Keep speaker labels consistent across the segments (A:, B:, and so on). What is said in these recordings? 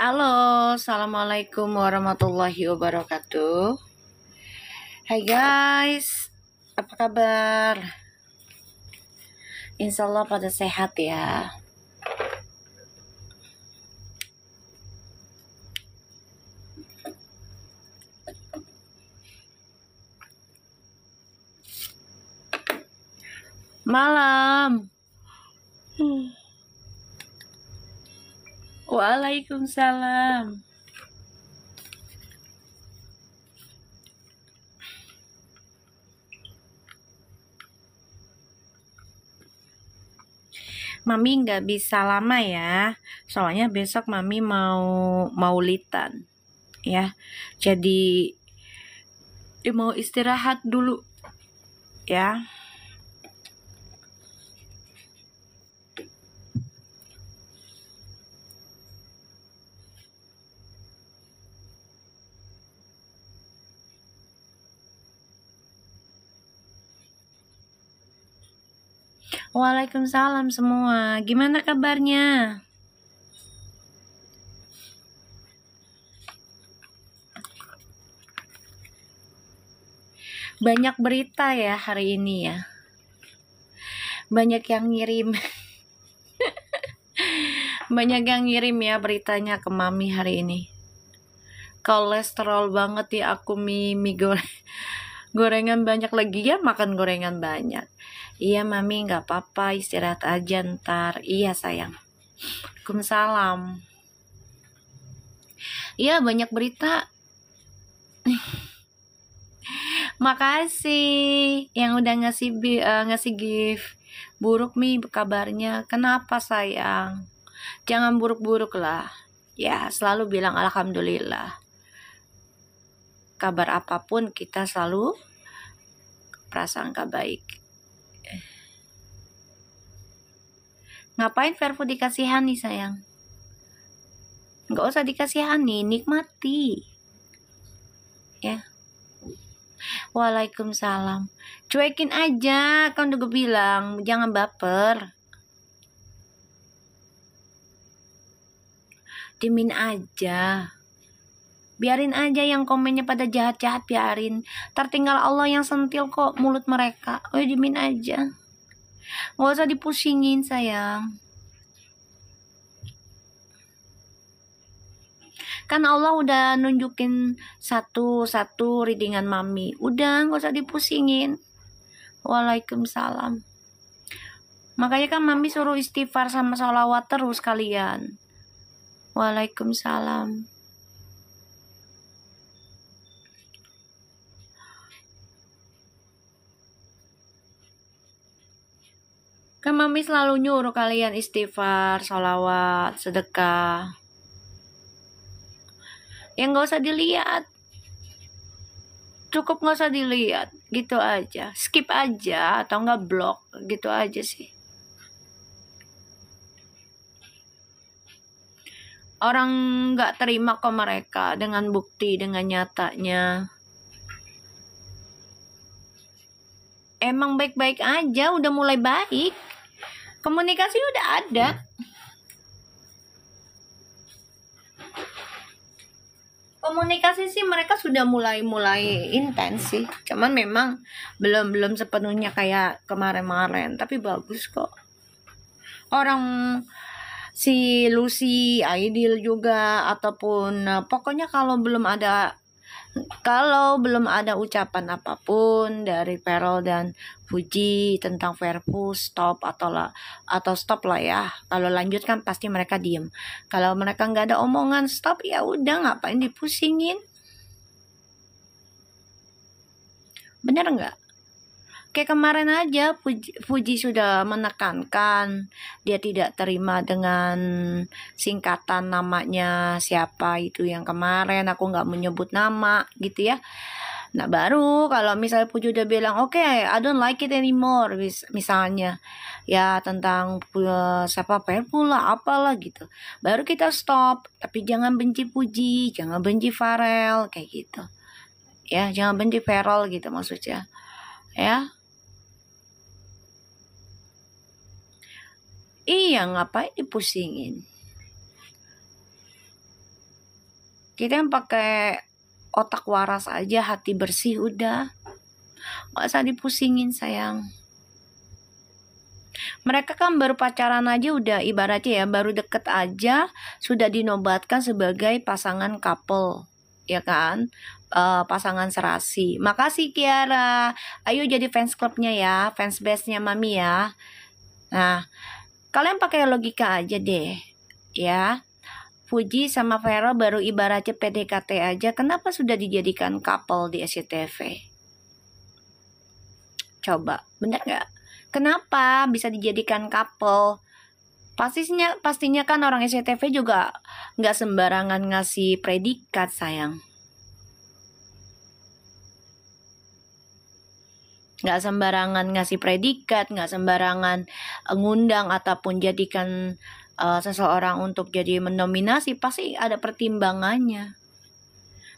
A: Halo, assalamualaikum warahmatullahi wabarakatuh. Hai guys, apa kabar? Insya Allah pada sehat ya. Malam. Waalaikumsalam. Mami nggak bisa lama ya, soalnya besok Mami mau litan ya. Jadi mau istirahat dulu ya. Waalaikumsalam semua. Gimana kabarnya? Banyak berita ya hari ini ya. Banyak yang ngirim. Banyak yang ngirim ya beritanya ke Mami hari ini. Kolesterol banget ya aku mie goreng. Gorengan banyak lagi ya, makan gorengan banyak. Iya Mami, nggak apa-apa, istirahat aja ntar. Iya sayang. Waalaikumsalam. Iya banyak berita. Makasih yang udah ngasih gift. Buruk Mi kabarnya. Kenapa sayang? Jangan buruk-buruk lah. Ya, selalu bilang alhamdulillah. Kabar apapun kita selalu prasangka baik. Ngapain Verfu dikasihani sayang? Nggak usah dikasihani, nikmati. Ya. Waalaikumsalam. Cuekin aja, kan udah gue bilang, jangan baper. Dimin aja. Biarin aja yang komennya pada jahat-jahat, biarin. Tertinggal Allah yang sentil kok mulut mereka. Oh, dimin aja. Nggak usah dipusingin sayang. Kan Allah udah nunjukin satu-satu readingan Mami. Udah, nggak usah dipusingin. Waalaikumsalam. Makanya kan Mami suruh istighfar sama sholawat terus kalian. Waalaikumsalam. Kan Mami selalu nyuruh kalian istighfar, sholawat, sedekah. Yang nggak usah dilihat. Cukup nggak usah dilihat. Gitu aja. Skip aja atau nggak blok. Gitu aja sih. Orang nggak terima kok mereka dengan bukti, dengan nyatanya. Emang baik-baik aja, udah mulai baik. Komunikasi udah ada. Komunikasi sih mereka sudah mulai intens sih. Cuman memang belum sepenuhnya kayak kemarin-kemarin, tapi bagus kok. Orang si Lucy, Aidil juga ataupun pokoknya kalau belum ada ucapan apapun dari Perol dan Fuji tentang Verfu stop atau stop lah ya. Kalau lanjut kan pasti mereka diem. Kalau mereka nggak ada omongan stop, ya udah, ngapain dipusingin? Bener nggak? Kayak kemarin aja Fuji sudah menekankan dia tidak terima dengan singkatan namanya siapa itu yang kemarin, aku nggak menyebut nama gitu ya. Nah baru kalau misalnya Puji udah bilang oke, I don't like it anymore misalnya ya tentang siapa Perfu lah apalah gitu, baru kita stop. Tapi jangan benci Puji, jangan benci Farel kayak gitu ya, jangan benci Farel gitu maksudnya ya. Iya, ngapain dipusingin? Kita yang pakai otak waras aja, hati bersih udah. Gak usah dipusingin sayang. Mereka kan baru pacaran aja udah ibaratnya ya, baru deket aja sudah dinobatkan sebagai pasangan couple, ya kan? Pasangan serasi. Makasih Kiara. Ayo jadi fans clubnya ya, fans base-nya Mami ya. Nah, kalian pakai logika aja deh, ya. Fuji sama Vero baru ibaratnya PDKT aja, kenapa sudah dijadikan couple di SCTV? Coba, bener nggak? Kenapa bisa dijadikan couple? Pastinya kan orang SCTV juga nggak sembarangan ngasih predikat sayang. Nggak sembarangan ngasih predikat, nggak sembarangan ngundang ataupun jadikan seseorang untuk jadi mendominasi, pasti ada pertimbangannya.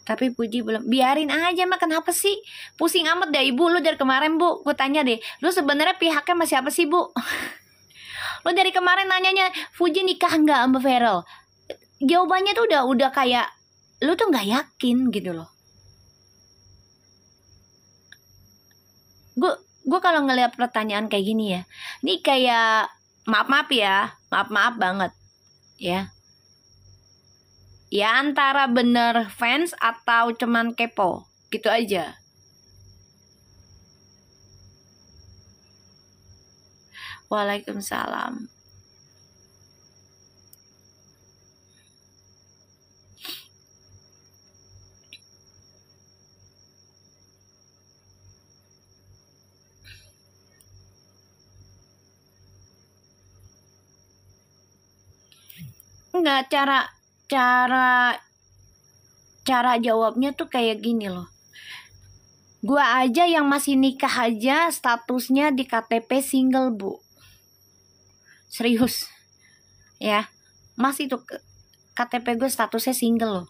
A: Tapi Puji belum, biarin aja mah, kenapa sih? Pusing amat deh ibu, lu dari kemarin bu, gue tanya deh, lu sebenarnya pihaknya masih apa sih bu? Lu dari kemarin nanyanya, Fuji nikah nggak sama Vero? Jawabannya tuh udah kayak, lu tuh nggak yakin gitu loh. Gue kalau ngeliat pertanyaan kayak gini ya, ini kayak maaf ya, maaf banget ya. Ya antara bener fans atau cuman kepo, gitu aja. Waalaikumsalam. Enggak, cara jawabnya tuh kayak gini loh. Gua aja yang masih nikah aja statusnya di KTP single bu. Serius. Ya. Masih tuh KTP gue statusnya single loh.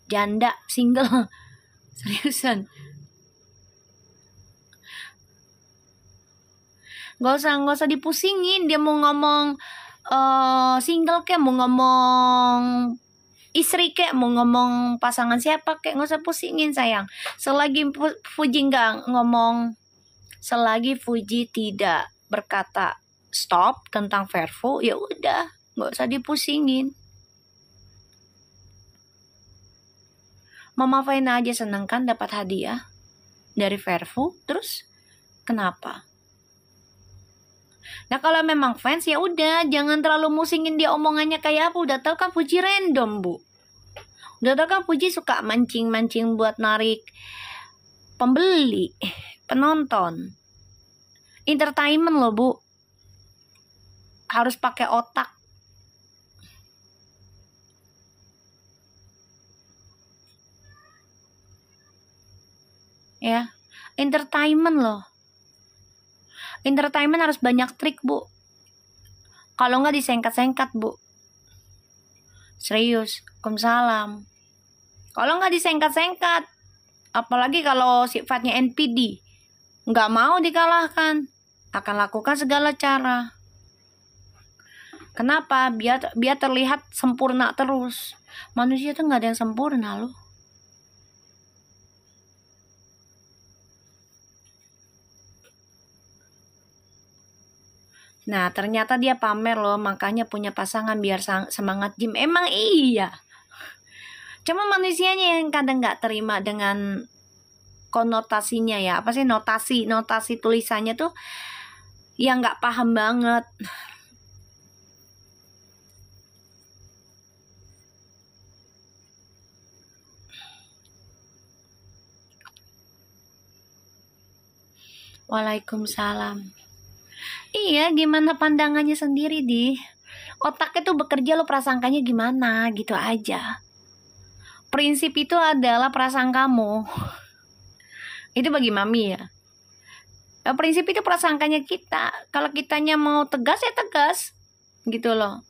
A: Janda single. Seriusan. Gak usah dipusingin. Dia mau ngomong single kayak, mau ngomong istri kayak, mau ngomong pasangan siapa kayak, nggak usah pusingin sayang. Selagi Fuji nggak ngomong, selagi Fuji tidak berkata stop tentang Vervo, ya udah, nggak usah dipusingin. Mama Faina aja seneng kan dapat hadiah dari Vervo, terus kenapa? Nah kalau memang fans ya udah, jangan terlalu musingin dia omongannya kayak apa. Udah tahu kan Fuji random bu. Udah tahu kan Fuji suka mancing-mancing buat narik pembeli, penonton. Entertainment loh bu. Harus pakai otak. Ya, entertainment loh. Entertainment harus banyak trik bu. Kalau nggak disengkat-sengkat bu. Serius, Waalaikumsalam. Kalau nggak disengkat-sengkat, apalagi kalau sifatnya NPD, nggak mau dikalahkan, akan lakukan segala cara. Kenapa? Biar terlihat sempurna terus. Manusia tuh nggak ada yang sempurna loh. Nah, ternyata dia pamer loh, makanya punya pasangan biar semangat gym. Emang iya. Cuma manusianya yang kadang nggak terima dengan konotasinya ya. Apa sih notasi tulisannya tuh yang nggak paham banget. Waalaikumsalam. Iya, gimana pandangannya sendiri di otaknya tuh bekerja, lo prasangkanya gimana gitu aja. Prinsip itu adalah prasangkamu. Itu bagi mami ya. Prinsip itu prasangkanya kita. Kalau kitanya mau tegas ya tegas, gitu loh.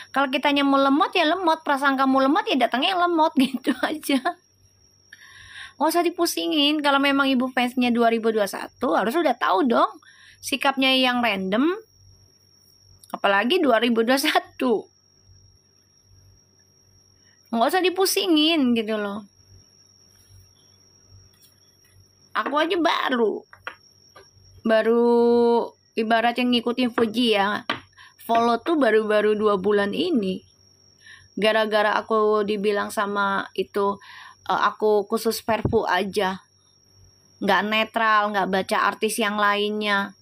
A: Kalau kitanya mau lemot ya lemot, prasangkamu lemot ya datangnya lemot, gitu aja. Nggak usah dipusingin. Kalau memang ibu fansnya 2021 harus udah tahu dong sikapnya yang random Apalagi 2021. Nggak usah dipusingin gitu loh. Aku aja baru ibarat yang ngikutin Fuji ya. Follow tuh baru 2 bulan ini. Gara-gara aku dibilang sama itu aku khusus perfu aja. Nggak netral, nggak baca artis yang lainnya.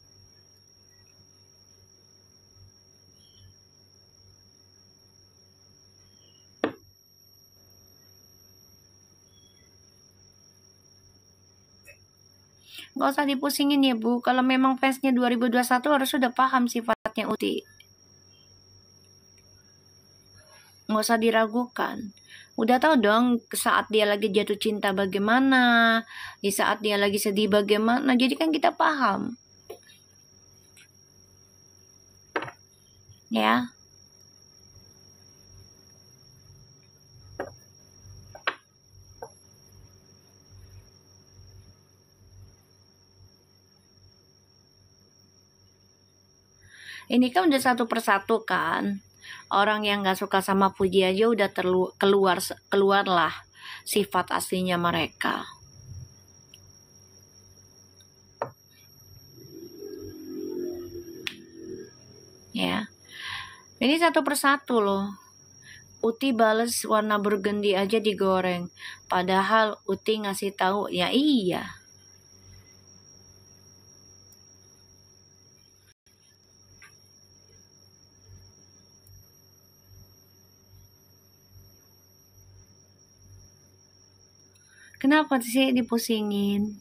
A: Nggak usah dipusingin ya Bu. Kalau memang fansnya 2021 harus sudah paham sifatnya Uti. Nggak usah diragukan. Udah tahu dong saat dia lagi jatuh cinta bagaimana, di saat dia lagi sedih bagaimana. Jadi kan kita paham. Ya. Ini kan udah satu persatu kan. Orang yang gak suka sama Fuji aja udah keluarlah sifat aslinya mereka. Ya. Ini satu persatu loh. Uti bales warna burgundy aja digoreng. Padahal Uti ngasih tahu ya iya. Kenapa sih dipusingin?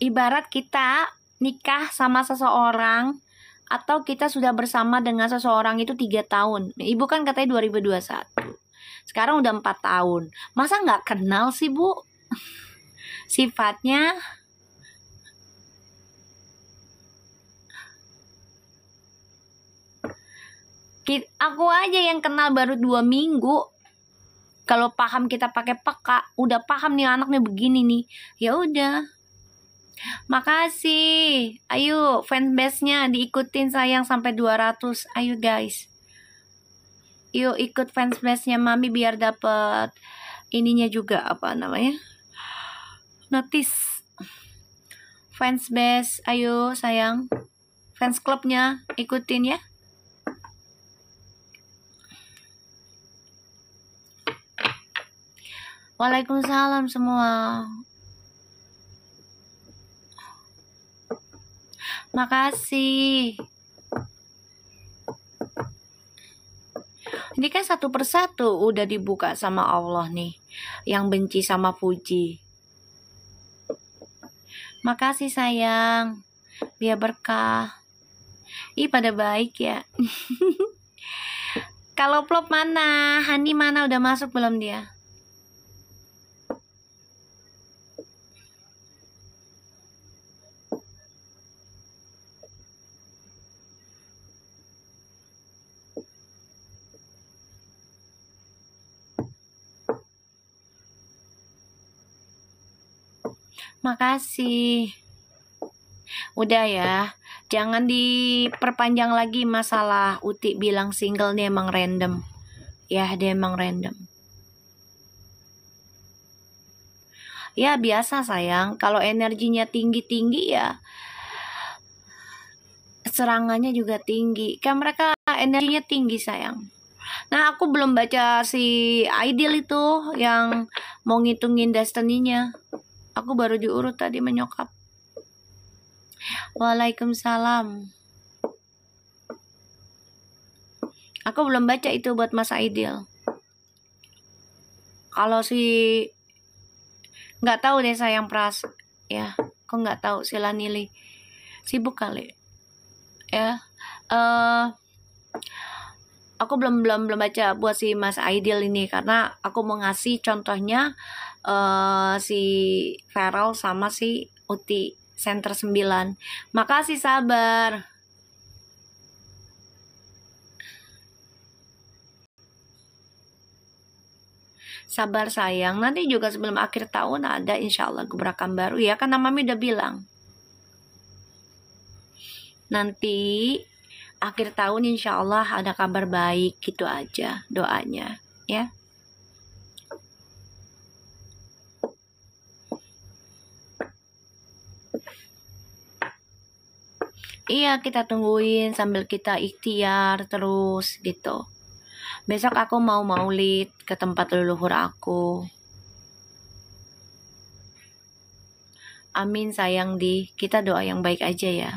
A: Ibarat kita nikah sama seseorang atau kita sudah bersama dengan seseorang itu 3 tahun. Ibu kan katanya 2021. Sekarang udah 4 tahun. Masa nggak kenal sih Bu? Sifatnya aku aja yang kenal baru 2 minggu. Kalau paham kita pakai peka, udah paham nih anaknya begini nih. Ya udah. Makasih. Ayo fanbase-nya diikutin sayang sampai 200. Ayo guys. Yuk ikut fanbase-nya Mami biar dapet ininya juga apa namanya? Notice. Fansbase, ayo sayang. Fans clubnya ikutin ya. Waalaikumsalam semua. Makasih. Ini kan satu persatu udah dibuka sama Allah nih. Yang benci sama Fuji. Makasih sayang. Biar berkah. Ih pada baik ya. Kalau vlog mana? Hani mana udah masuk belum dia? Makasih. Udah ya, jangan diperpanjang lagi masalah Uti bilang single dia emang random. Ya, dia emang random. Ya, biasa sayang. Kalau energinya tinggi-tinggi ya serangannya juga tinggi. Kan mereka energinya tinggi sayang. Nah, aku belum baca si Ideal itu yang mau ngitungin destiny-nya. Aku baru diurut tadi menyokap. Waalaikumsalam. Aku belum baca itu buat Mas Ideal. Kalau si nggak tahu deh sayang Pras ya, kok nggak tahu sila nilai sibuk kali ya. Aku belum baca buat si Mas Ideal ini karena aku mau ngasih contohnya si Feral sama si Uti Center 9. Makasih sabar. Sabar sayang, nanti juga sebelum akhir tahun ada insya Allah gebrakan baru ya, karena Mami udah bilang. nanti akhir tahun insya Allah ada kabar baik, gitu aja doanya ya. Iya, kita tungguin sambil kita ikhtiar terus gitu. Besok aku mau maulid ke tempat leluhur aku. Amin sayang di, kita doa yang baik aja ya.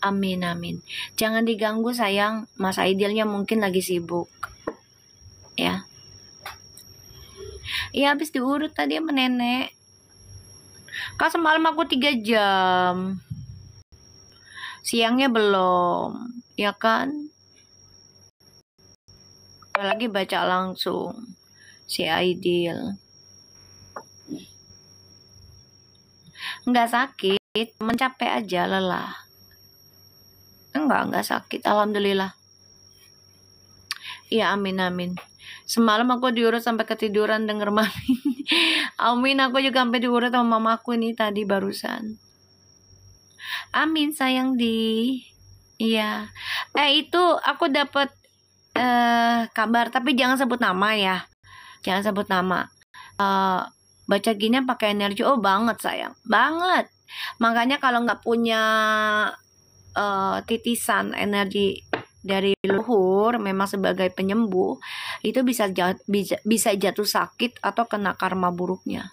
A: Amin amin. Jangan diganggu sayang, Mas Aidilnya mungkin lagi sibuk. Ya. Iya habis diurut tadi sama nenek. Kak semalam aku 3 jam. Siangnya belum, ya kan? Apalagi baca langsung si Aidil. Nggak sakit, cuman capek aja, lelah. Enggak sakit, alhamdulillah. Iya amin amin. Semalam aku diurut sampai ketiduran denger mami. Amin, aku juga sampai diurut sama mamaku nih tadi barusan. Amin sayang di. Iya. Itu aku dapat kabar, tapi jangan sebut nama ya. Jangan sebut nama. Baca gini pakai energi, oh banget sayang, banget. Makanya kalau nggak punya titisan energi dari leluhur memang sebagai penyembuh, itu bisa jatuh sakit atau kena karma buruknya.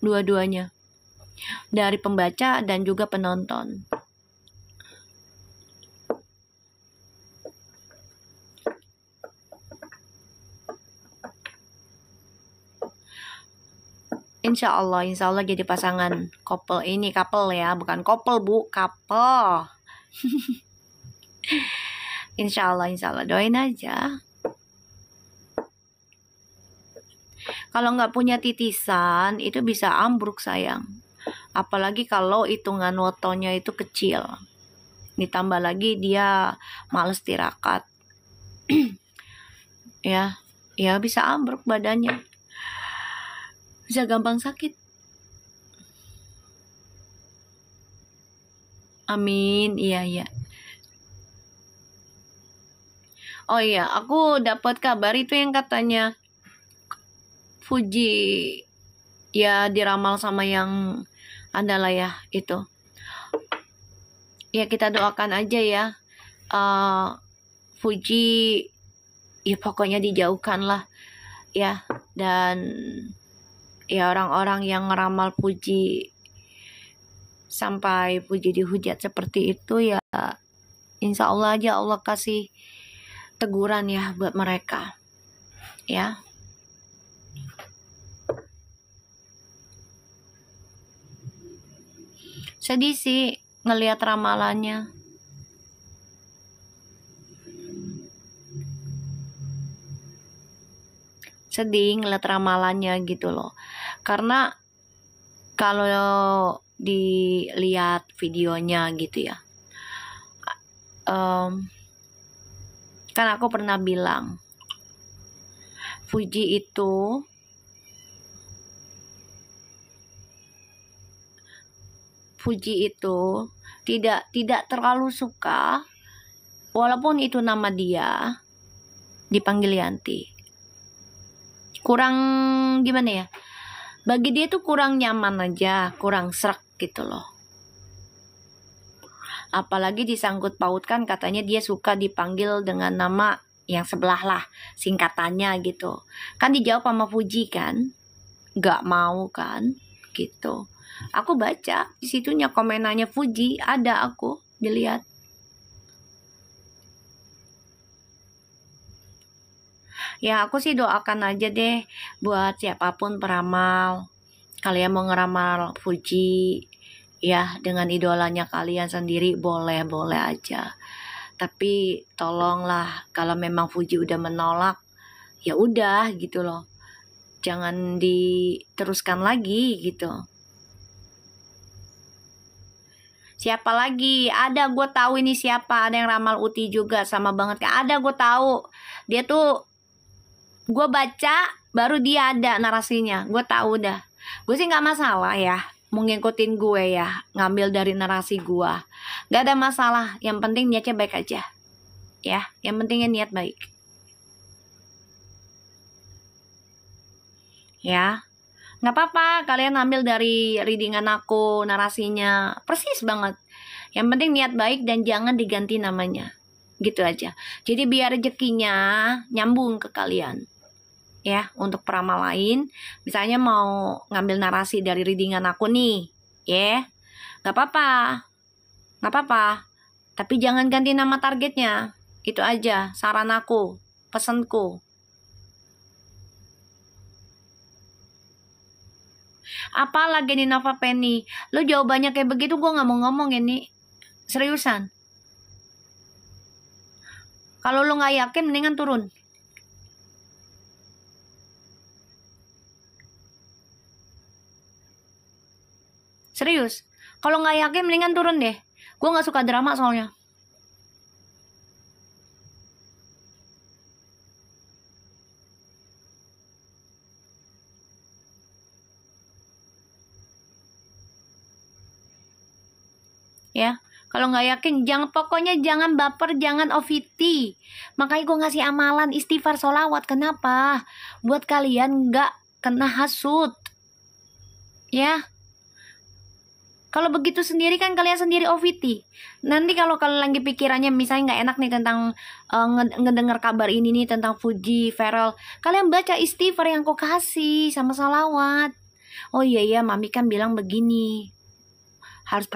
A: Dua-duanya. Dari pembaca dan juga penonton. Insya Allah jadi pasangan couple ini, couple ya, bukan couple bu, couple. Insya Allah doain aja. Kalau nggak punya titisan itu bisa ambruk sayang. Apalagi kalau hitungan wotonya itu kecil. Ditambah lagi dia males tirakat. ya bisa ambruk badannya. Bisa gampang sakit. Amin, iya. Oh iya, aku dapat kabar itu yang katanya Fuji ya diramal sama yang adalah ya itu. Ya kita doakan aja ya. Fuji ya pokoknya dijauhkan lah ya, dan ya orang-orang yang ngeramal Fuji sampai Fuji dihujat seperti itu ya, insya Allah aja Allah kasih teguran ya buat mereka ya. Sedih sih ngelihat ramalannya. Sedih ngeliat ramalannya gitu loh. Karena kalau dilihat videonya gitu ya, kan aku pernah bilang Fuji itu tidak terlalu suka walaupun itu nama dia dipanggil Yanti. Kurang gimana ya? Bagi dia tuh kurang nyaman aja, kurang srek gitu loh. Apalagi disangkut pautkan katanya dia suka dipanggil dengan nama yang sebelah lah, singkatannya gitu. Kan dijawab sama Fuji kan? Gak mau kan? Gitu. Aku baca di situnya komenannya Fuji, ada aku dilihat. Ya aku sih doakan aja deh buat siapapun peramal. Kalian mau ngeramal Fuji ya dengan idolanya kalian sendiri, boleh aja. Tapi tolonglah kalau memang Fuji udah menolak, ya udah gitu loh. Jangan diteruskan lagi gitu. Siapa lagi? Ada, gue tahu ini siapa. Ada yang ramal Uti juga sama banget. Ada, gue tahu. Dia tuh Gue baca baru dia ada narasinya, gue tahu dah. Gue sih nggak masalah ya mau ngikutin gue ya, ngambil dari narasi gue, nggak ada masalah. Yang penting niatnya baik aja ya, yang pentingnya niat baik ya. Nggak apa-apa kalian ambil dari readingan aku narasinya persis banget, yang penting niat baik dan jangan diganti namanya, gitu aja. Jadi biar rezekinya nyambung ke kalian ya. Untuk peramal lain misalnya mau ngambil narasi dari readingan aku nih ya, nggak apa-apa, nggak apa-apa, tapi jangan ganti nama targetnya. Itu aja saran aku, pesanku. Apalagi nih Nova Penny, lo jawabannya kayak begitu gue nggak mau ngomong ini, seriusan. Kalau lo nggak yakin mendingan turun. Serius, kalau nggak yakin mendingan turun deh. Gue nggak suka drama soalnya. Ya, kalau nggak yakin jangan, pokoknya jangan baper, jangan OVT. Makanya gue ngasih amalan istighfar solawat. Kenapa? Buat kalian nggak kena hasut. Ya, kalau begitu sendiri kan kalian sendiri OVT. Nanti kalau kalian lagi pikirannya misalnya nggak enak nih tentang ngedengar kabar ini nih tentang Fuji, Feral, kalian baca istighfar yang kau kasih sama salawat. Oh iya ya, mami kan bilang begini, harus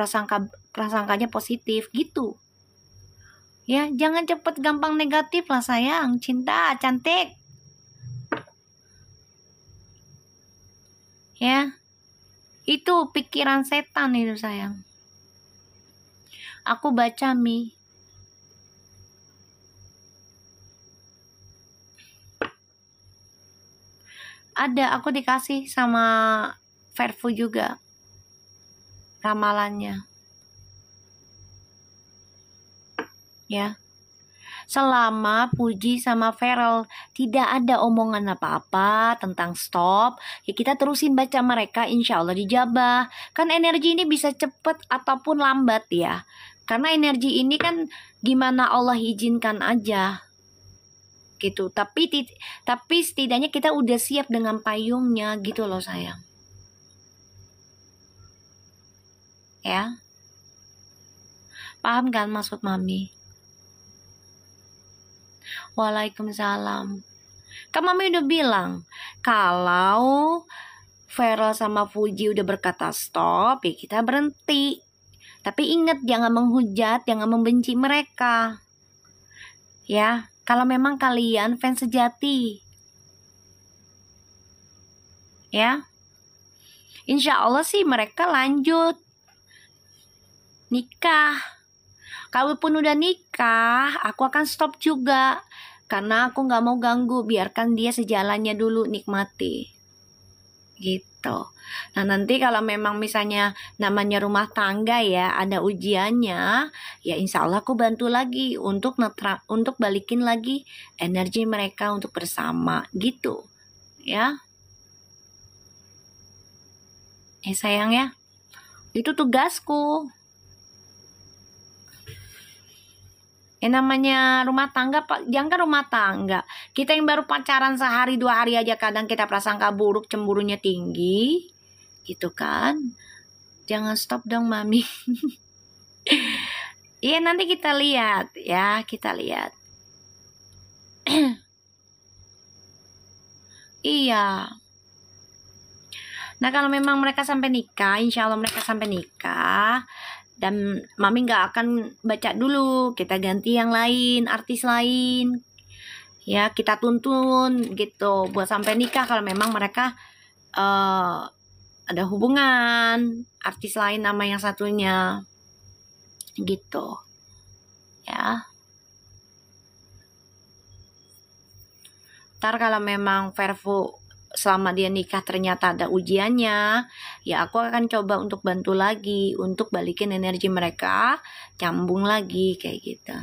A: prasangkanya positif gitu. Ya, jangan cepet gampang negatif lah sayang, cinta, cantik. Ya, itu pikiran setan itu sayang. Aku baca Mi. Ada, aku dikasih sama Verfu juga ramalannya. Ya. Selama Puji sama Feral tidak ada omongan apa-apa tentang stop, ya kita terusin baca mereka, insya Allah dijabah. Kan energi ini bisa cepet ataupun lambat ya. Karena energi ini kan gimana Allah izinkan aja gitu. Tapi setidaknya kita udah siap dengan payungnya gitu loh sayang. Ya. Paham kan maksud mami? Waalaikumsalam. Kan mami udah bilang, kalau Feral sama Fuji udah berkata stop, ya kita berhenti. Tapi ingat, jangan menghujat, jangan membenci mereka. Ya, kalau memang kalian fans sejati. Ya. Insya Allah sih mereka lanjut nikah. Kalaupun udah nikah, aku akan stop juga. Karena aku gak mau ganggu, biarkan dia sejalannya dulu, nikmati. Gitu. Nah nanti kalau memang misalnya namanya rumah tangga ya, ada ujiannya, ya insya Allah aku bantu lagi untuk untuk balikin lagi energi mereka untuk bersama, gitu. Ya. Sayang ya, itu tugasku. Yang namanya rumah tangga, jangan rumah tangga. Kita yang baru pacaran sehari 2 hari aja kadang kita prasangka buruk, cemburunya tinggi. Gitu kan. Jangan stop dong mami. Iya nanti kita lihat ya, kita lihat. Iya. Nah kalau memang mereka sampai nikah, insya Allah mereka sampai nikah. Dan mami gak akan baca dulu, kita ganti yang lain, artis lain. Ya, kita tuntun gitu buat sampai nikah kalau memang mereka ada hubungan artis lain nama yang satunya. Gitu. Ya. Ntar kalau memang Verfu selama dia nikah ternyata ada ujiannya, ya aku akan coba untuk bantu lagi, untuk balikin energi mereka, nyambung lagi kayak gitu.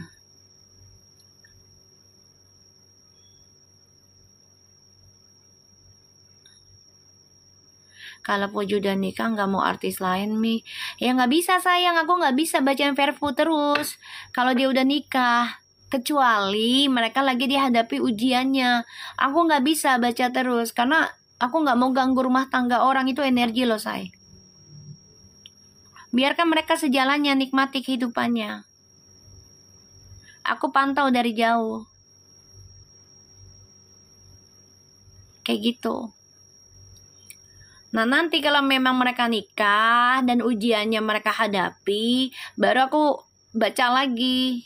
A: Kalau Puji udah nikah nggak mau artis lain Mi. Ya nggak bisa sayang, aku nggak bisa bacain Verfu terus. Kalau dia udah nikah, kecuali mereka lagi dihadapi ujiannya. Aku nggak bisa baca terus karena aku nggak mau ganggu rumah tangga orang, itu energi loh say. Biarkan mereka sejalannya, nikmati kehidupannya. Aku pantau dari jauh. Kayak gitu. Nah nanti kalau memang mereka nikah dan ujiannya mereka hadapi, baru aku baca lagi.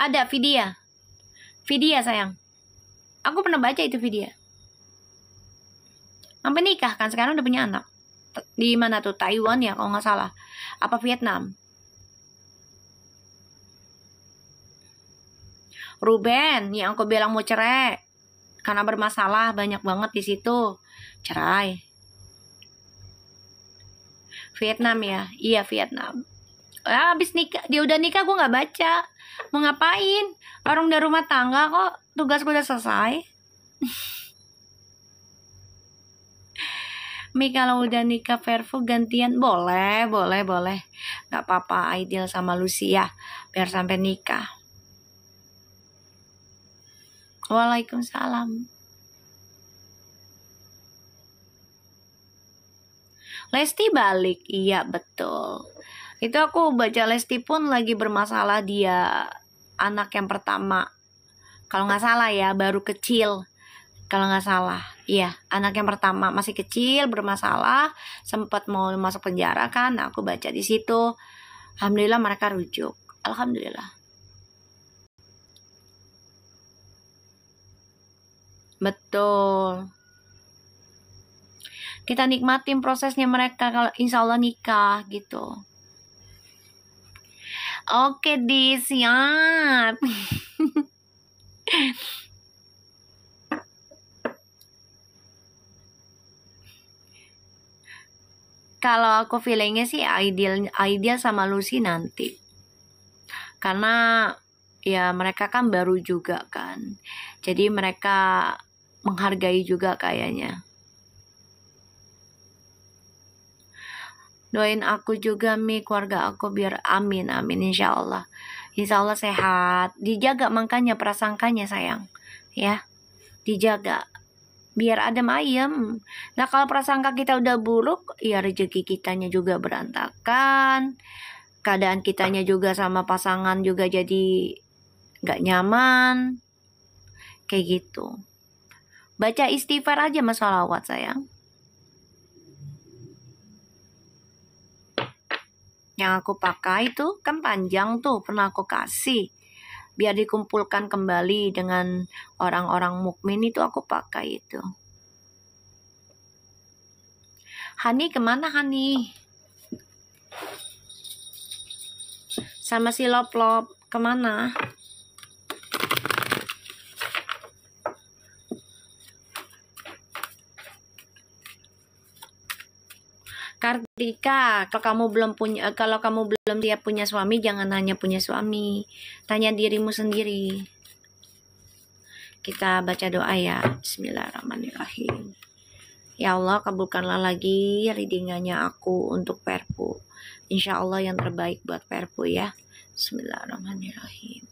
A: Ada Vidya. Vidya sayang. Aku pernah baca itu Vidya. Sampai nikah kan, sekarang udah punya anak. Di mana tuh? Taiwan ya kalau nggak salah. Apa Vietnam? Ruben yang aku bilang mau cerai karena bermasalah banyak banget di situ. Cerai. Vietnam ya? Iya Vietnam. Habis nikah, dia udah nikah gue nggak baca. Mau ngapain? Orang udah rumah tangga kok, tugas gue udah selesai. Mi kalau udah nikah Verfu gantian boleh. Gak apa-apa, Aidil sama Lucia biar sampai nikah. Waalaikumsalam. Lesti balik, iya betul. Itu aku baca Lesti pun lagi bermasalah, dia anak yang pertama. Kalau nggak salah ya, baru kecil. Kalau nggak salah, iya anak yang pertama masih kecil bermasalah, sempat mau masuk penjara kan. Nah, aku baca di situ. Alhamdulillah mereka rujuk. Alhamdulillah. Betul. Kita nikmatin prosesnya mereka kalau insya Allah nikah gitu. Oke di siap. Kalau aku feelingnya sih ideal sama Lucy nanti. Karena ya mereka kan baru juga kan. Jadi mereka menghargai juga kayaknya. Doain aku juga Mi, keluarga aku biar amin insya Allah. Insya Allah sehat. Dijaga makanya prasangkanya sayang. Ya, dijaga. Biar adem ayem. Nah kalau prasangka kita udah buruk, ya rezeki kitanya juga berantakan. Keadaan kitanya juga sama pasangan juga jadi gak nyaman. Kayak gitu. Baca istighfar aja mas, sholawat sayang. Yang aku pakai tuh kan panjang tuh, pernah aku kasih. Biar dikumpulkan kembali dengan orang-orang mukmin, itu aku pakai itu. Hani kemana Hani? Sama si Lop-Lop kemana? Kartika, kalau kamu belum siap punya suami, jangan hanya punya suami. Tanya dirimu sendiri. Kita baca doa ya. Bismillahirrahmanirrahim. Ya Allah, kabulkanlah lagi readingannya aku untuk Perpu. Insya Allah yang terbaik buat Perpu ya. Bismillahirrahmanirrahim.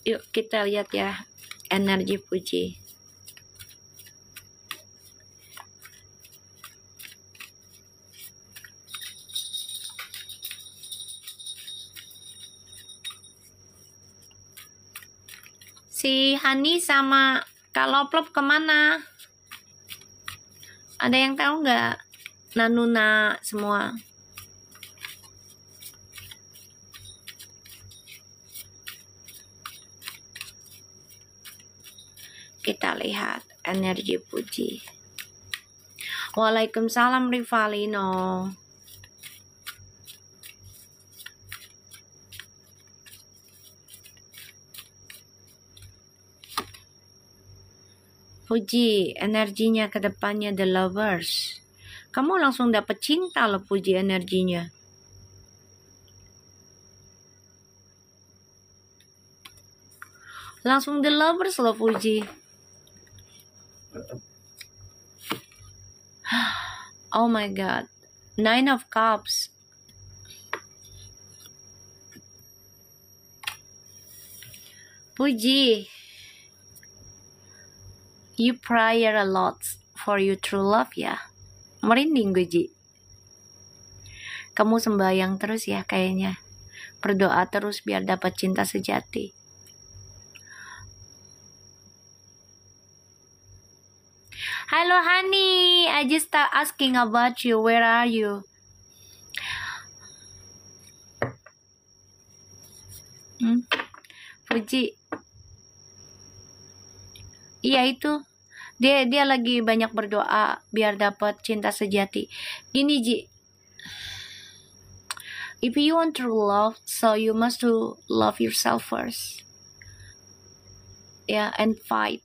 A: Yuk kita lihat ya energi Puji. Si Hani sama Kak Lop-Lop kemana? Ada yang tahu nggak? Nanuna semua. Kita lihat energi Puji. Waalaikumsalam Rivalino. Puji, energinya ke depannya the lovers. Kamu langsung dapat cinta loh, Puji, energinya. Langsung the lovers loh, Puji. Oh my god. 9 of Cups. Puji, you prayer a lot for your true love ya. Merinding gue, Ji. Kamu sembahyang terus ya kayaknya. Berdoa terus biar dapat cinta sejati. Hello honey, I just start asking about you. Where are you? Puji. Iya itu. Dia lagi banyak berdoa biar dapat cinta sejati. Gini, Ji. If you want true love, so you must to love yourself first. Ya, and fight.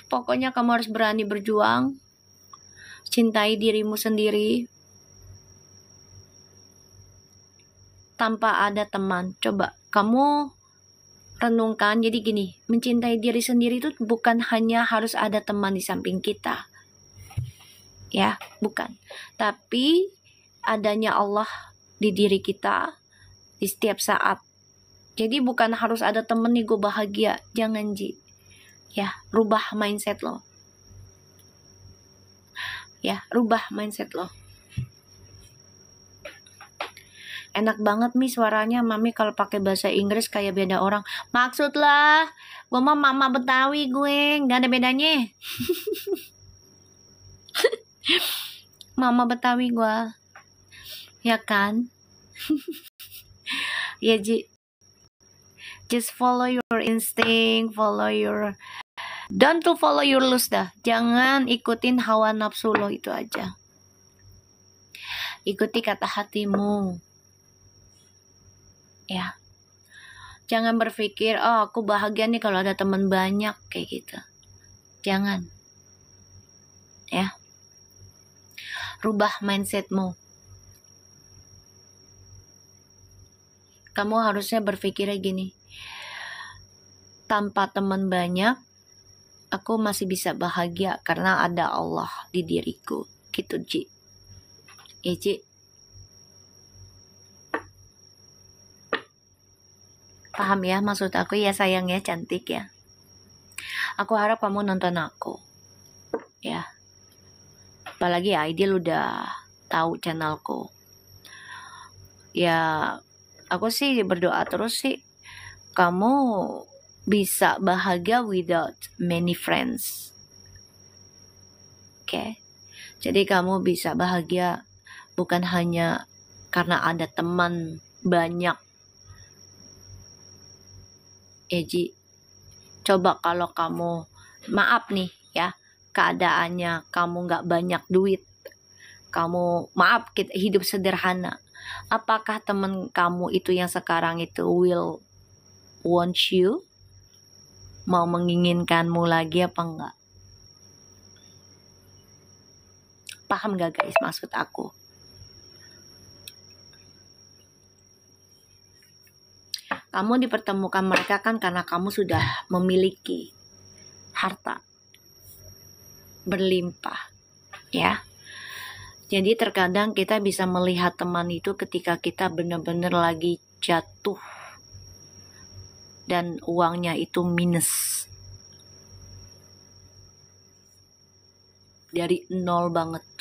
A: Pokoknya kamu harus berani berjuang. Cintai dirimu sendiri. Tanpa ada teman. Coba kamu renungkan. Jadi gini, mencintai diri sendiri itu bukan hanya harus ada teman di samping kita. Ya, bukan. Tapi adanya Allah di diri kita di setiap saat. Jadi bukan harus ada temen nih gue bahagia. Jangan, Ji. Ya, rubah mindset lo. Ya, rubah mindset lo. Enak banget nih suaranya Mami kalau pakai bahasa Inggris kayak beda orang. Maksud lah, gue mah mama Betawi gue, nggak ada bedanya. Mama Betawi gue, ya kan? Ya Ji, just follow your instinct, don't to follow your lust dah. Jangan ikutin hawa nafsu lo itu aja. Ikuti kata hatimu. Ya, jangan berpikir, oh aku bahagia nih kalau ada teman banyak kayak gitu. Jangan. Ya, rubah mindsetmu. Kamu harusnya berpikirnya gini, tanpa teman banyak, aku masih bisa bahagia karena ada Allah di diriku. Gitu, Ji. Ya, Ji. Paham ya maksud aku ya sayang ya, cantik ya. Aku harap kamu nonton aku. Ya. Apalagi Aidil udah tahu channelku. Ya, aku sih berdoa terus sih kamu bisa bahagia without many friends. Oke. Jadi kamu bisa bahagia bukan hanya karena ada teman banyak. Ji, coba kalau kamu, maaf nih ya, keadaannya kamu nggak banyak duit, kamu maaf kita hidup sederhana, apakah teman kamu itu yang sekarang itu will want you, mau menginginkanmu lagi apa enggak? Paham gak guys maksud aku? Kamu dipertemukan mereka kan karena kamu sudah memiliki harta berlimpah, ya. Jadi terkadang kita bisa melihat teman itu ketika kita benar-benar lagi jatuh dan uangnya itu minus. Dari nol banget.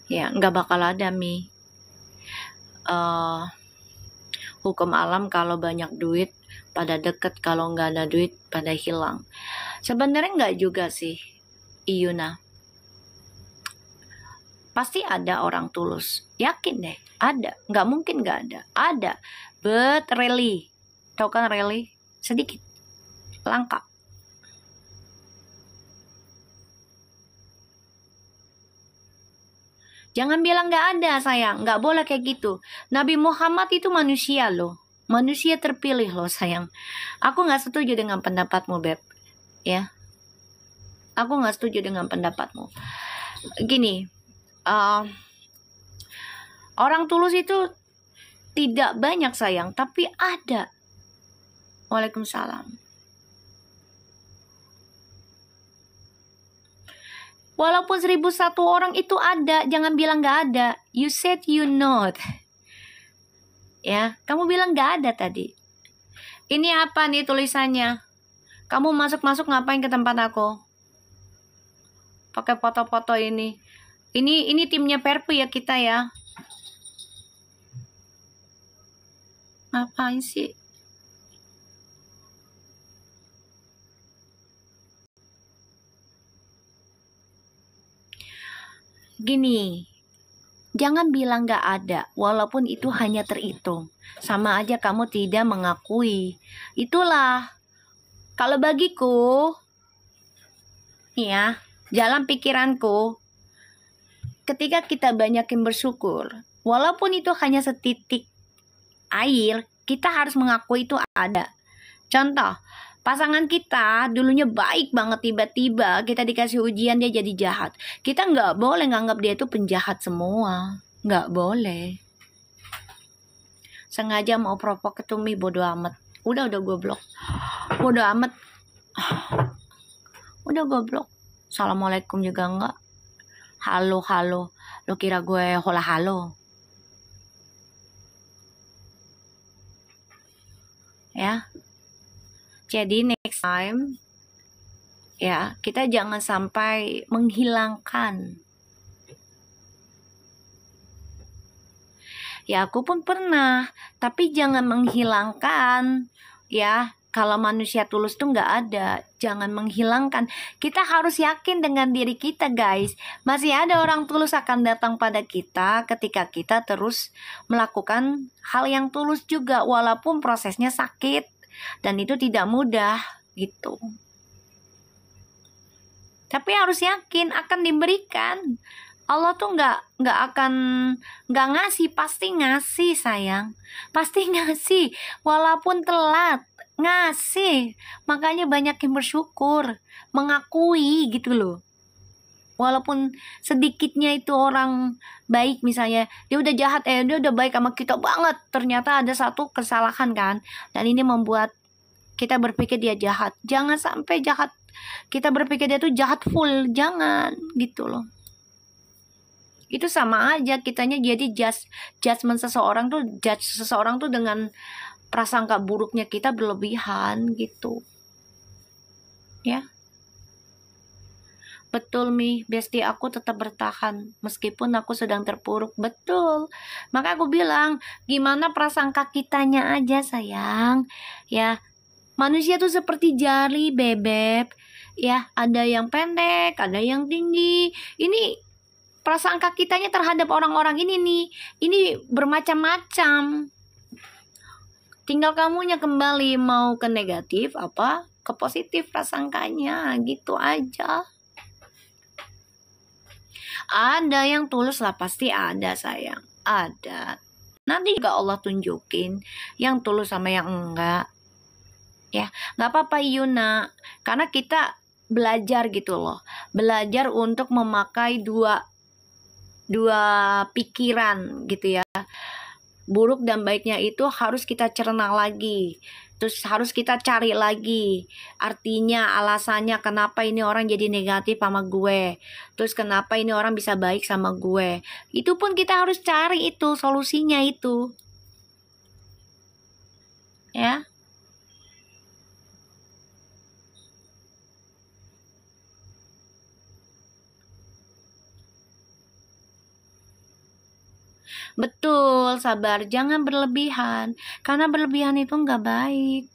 A: Ya, nggak bakal ada Mi. Hukum alam kalau banyak duit pada deket, kalau nggak ada duit pada hilang. Sebenarnya nggak juga sih, Iyuna. Pasti ada orang tulus. Yakin deh, ada. Nggak mungkin nggak ada. Ada. But really, tau kan really? Sedikit. Langka. Jangan bilang nggak ada, sayang. Nggak boleh kayak gitu. Nabi Muhammad itu manusia loh. Manusia terpilih loh, sayang. Aku nggak setuju dengan pendapatmu, Beb. Ya, aku nggak setuju dengan pendapatmu. Gini, orang tulus itu tidak banyak, sayang, tapi ada. Waalaikumsalam. Walaupun 1001 orang itu ada, jangan bilang nggak ada. You said you not. Ya, kamu bilang nggak ada tadi. Ini apa nih tulisannya? Kamu masuk-masuk ngapain ke tempat aku? Pakai foto-foto ini. Ini timnya Perpu ya kita ya. Ngapain sih? Gini, jangan bilang gak ada, walaupun itu hanya terhitung. Sama aja kamu tidak mengakui. Itulah, kalau bagiku, ya, dalam pikiranku, ketika kita banyakin bersyukur, walaupun itu hanya setitik air, kita harus mengakui itu ada. Contoh, pasangan kita dulunya baik banget, tiba-tiba kita dikasih ujian dia jadi jahat. Kita nggak boleh nganggap dia itu penjahat semua. Nggak boleh. Sengaja mau provok ke Tumi, bodo amat. Udah gue blok. Bodo amat. Udah gue blok. Assalamualaikum juga enggak. Halo. Lo kira gue hola halo? Ya. Jadi next time, ya, kita jangan sampai menghilangkan. Ya, aku pun pernah, tapi jangan menghilangkan. Ya, kalau manusia tulus tuh nggak ada, jangan menghilangkan. Kita harus yakin dengan diri kita, guys. Masih ada orang tulus akan datang pada kita ketika kita terus melakukan hal yang tulus juga, walaupun prosesnya sakit. Dan itu tidak mudah gitu. Tapi harus yakin akan diberikan. Allah tuh nggak ngasih, pasti ngasih, sayang. Pasti ngasih, walaupun telat ngasih. Makanya banyak yang bersyukur, mengakui gitu loh. Walaupun sedikitnya itu orang baik, misalnya dia udah jahat, dia udah baik sama kita banget, ternyata ada satu kesalahan kan, dan ini membuat kita berpikir dia jahat. Jangan sampai jahat, kita berpikir dia tuh jahat full, jangan gitu loh. Itu sama aja kitanya jadi judge seseorang tuh dengan prasangka buruknya kita berlebihan gitu ya. Betul, Mi, bestie aku tetap bertahan meskipun aku sedang terpuruk. Betul. Maka aku bilang, gimana prasangka kitanya aja, sayang. Ya, manusia tuh seperti jari, Bebek. Ya, ada yang pendek, ada yang tinggi. Ini prasangka kitanya terhadap orang-orang ini nih. Ini bermacam-macam. Tinggal kamunya kembali mau ke negatif apa ke positif prasangkanya, gitu aja. Ada yang tulus lah, pasti ada, sayang. Ada. Nanti juga Allah tunjukin yang tulus sama yang enggak. Ya, nggak apa-apa Yuna. Karena kita belajar gitu loh. Belajar untuk memakai dua pikiran gitu ya. Buruk dan baiknya itu harus kita cerna lagi. Terus harus kita cari lagi artinya, alasannya kenapa ini orang jadi negatif sama gue. Terus kenapa ini orang bisa baik sama gue. Itu pun kita harus cari itu solusinya itu. Ya. Betul, sabar. Jangan berlebihan. Karena berlebihan itu nggak baik.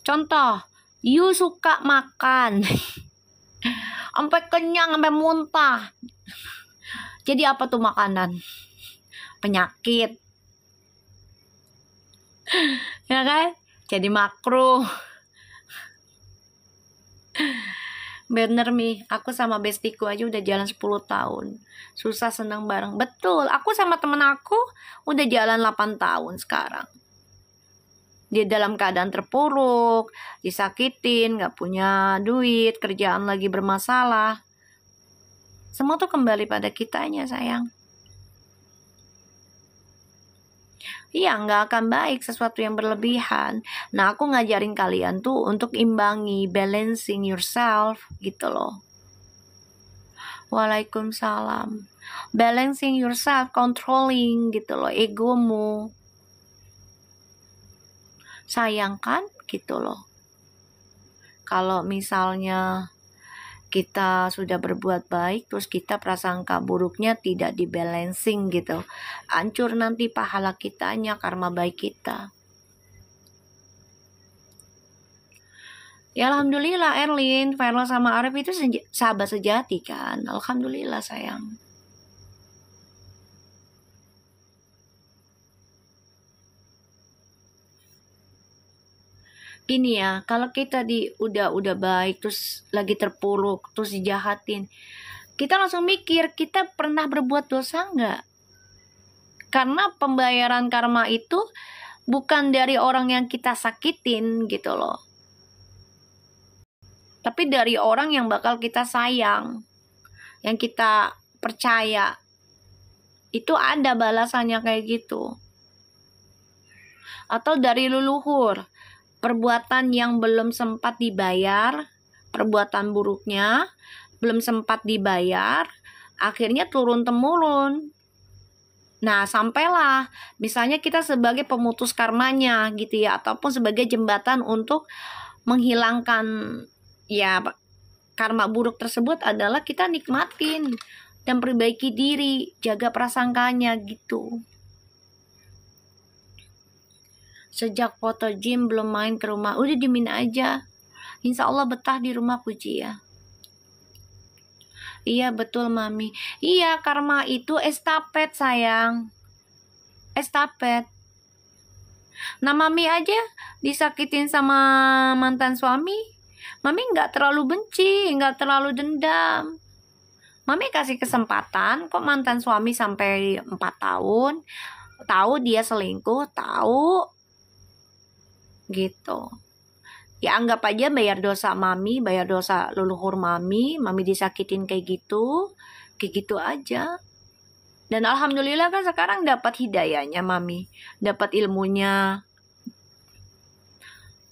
A: Contoh, you suka makan. Sampai kenyang, sampai muntah. Jadi apa tuh makanan? Penyakit. Ya kan? Jadi makruh. Bener Mi, aku sama bestiku aja udah jalan 10 tahun. Susah senang bareng. Betul, aku sama temen aku udah jalan 8 tahun sekarang. Dia dalam keadaan terpuruk, disakitin, gak punya duit, kerjaan lagi bermasalah. Semua tuh kembali pada kitanya sayang. Iya, nggak akan baik sesuatu yang berlebihan. Nah, aku ngajarin kalian tuh untuk imbangi, balancing yourself, gitu loh. Waalaikumsalam. Balancing yourself, controlling, gitu loh, egomu. Sayangkan, gitu loh. Kalau misalnya kita sudah berbuat baik, terus kita prasangka buruknya tidak dibalancing gitu. Hancur nanti pahala kitanya, karma baik kita. Ya alhamdulillah Erlin, Verla sama Arif itu sahabat sejati kan. Alhamdulillah sayang. Gini ya, kalau kita udah baik terus lagi terpuruk terus dijahatin, kita langsung mikir kita pernah berbuat dosa nggak? Karena pembayaran karma itu bukan dari orang yang kita sakitin gitu loh, tapi dari orang yang bakal kita sayang, yang kita percaya. Itu ada balasannya kayak gitu. Atau dari leluhur, perbuatan yang belum sempat dibayar, perbuatan buruknya belum sempat dibayar, akhirnya turun-temurun. Nah, sampailah misalnya kita sebagai pemutus karmanya gitu ya, ataupun sebagai jembatan untuk menghilangkan ya karma buruk tersebut adalah kita nikmatin dan perbaiki diri, jaga prasangkanya gitu. Sejak foto gym belum main ke rumah, udah dimin aja. Insya Allah betah di rumah Puji ya. Iya betul Mami. Iya, karma itu estafet sayang. Estafet. Nah Mami aja disakitin sama mantan suami, Mami nggak terlalu benci, nggak terlalu dendam. Mami kasih kesempatan kok mantan suami sampai 4 tahun. Tahu dia selingkuh, tahu. Gitu. Ya anggap aja bayar dosa Mami, bayar dosa leluhur Mami disakitin kayak gitu aja. Dan alhamdulillah kan sekarang dapat hidayahnya Mami, dapat ilmunya.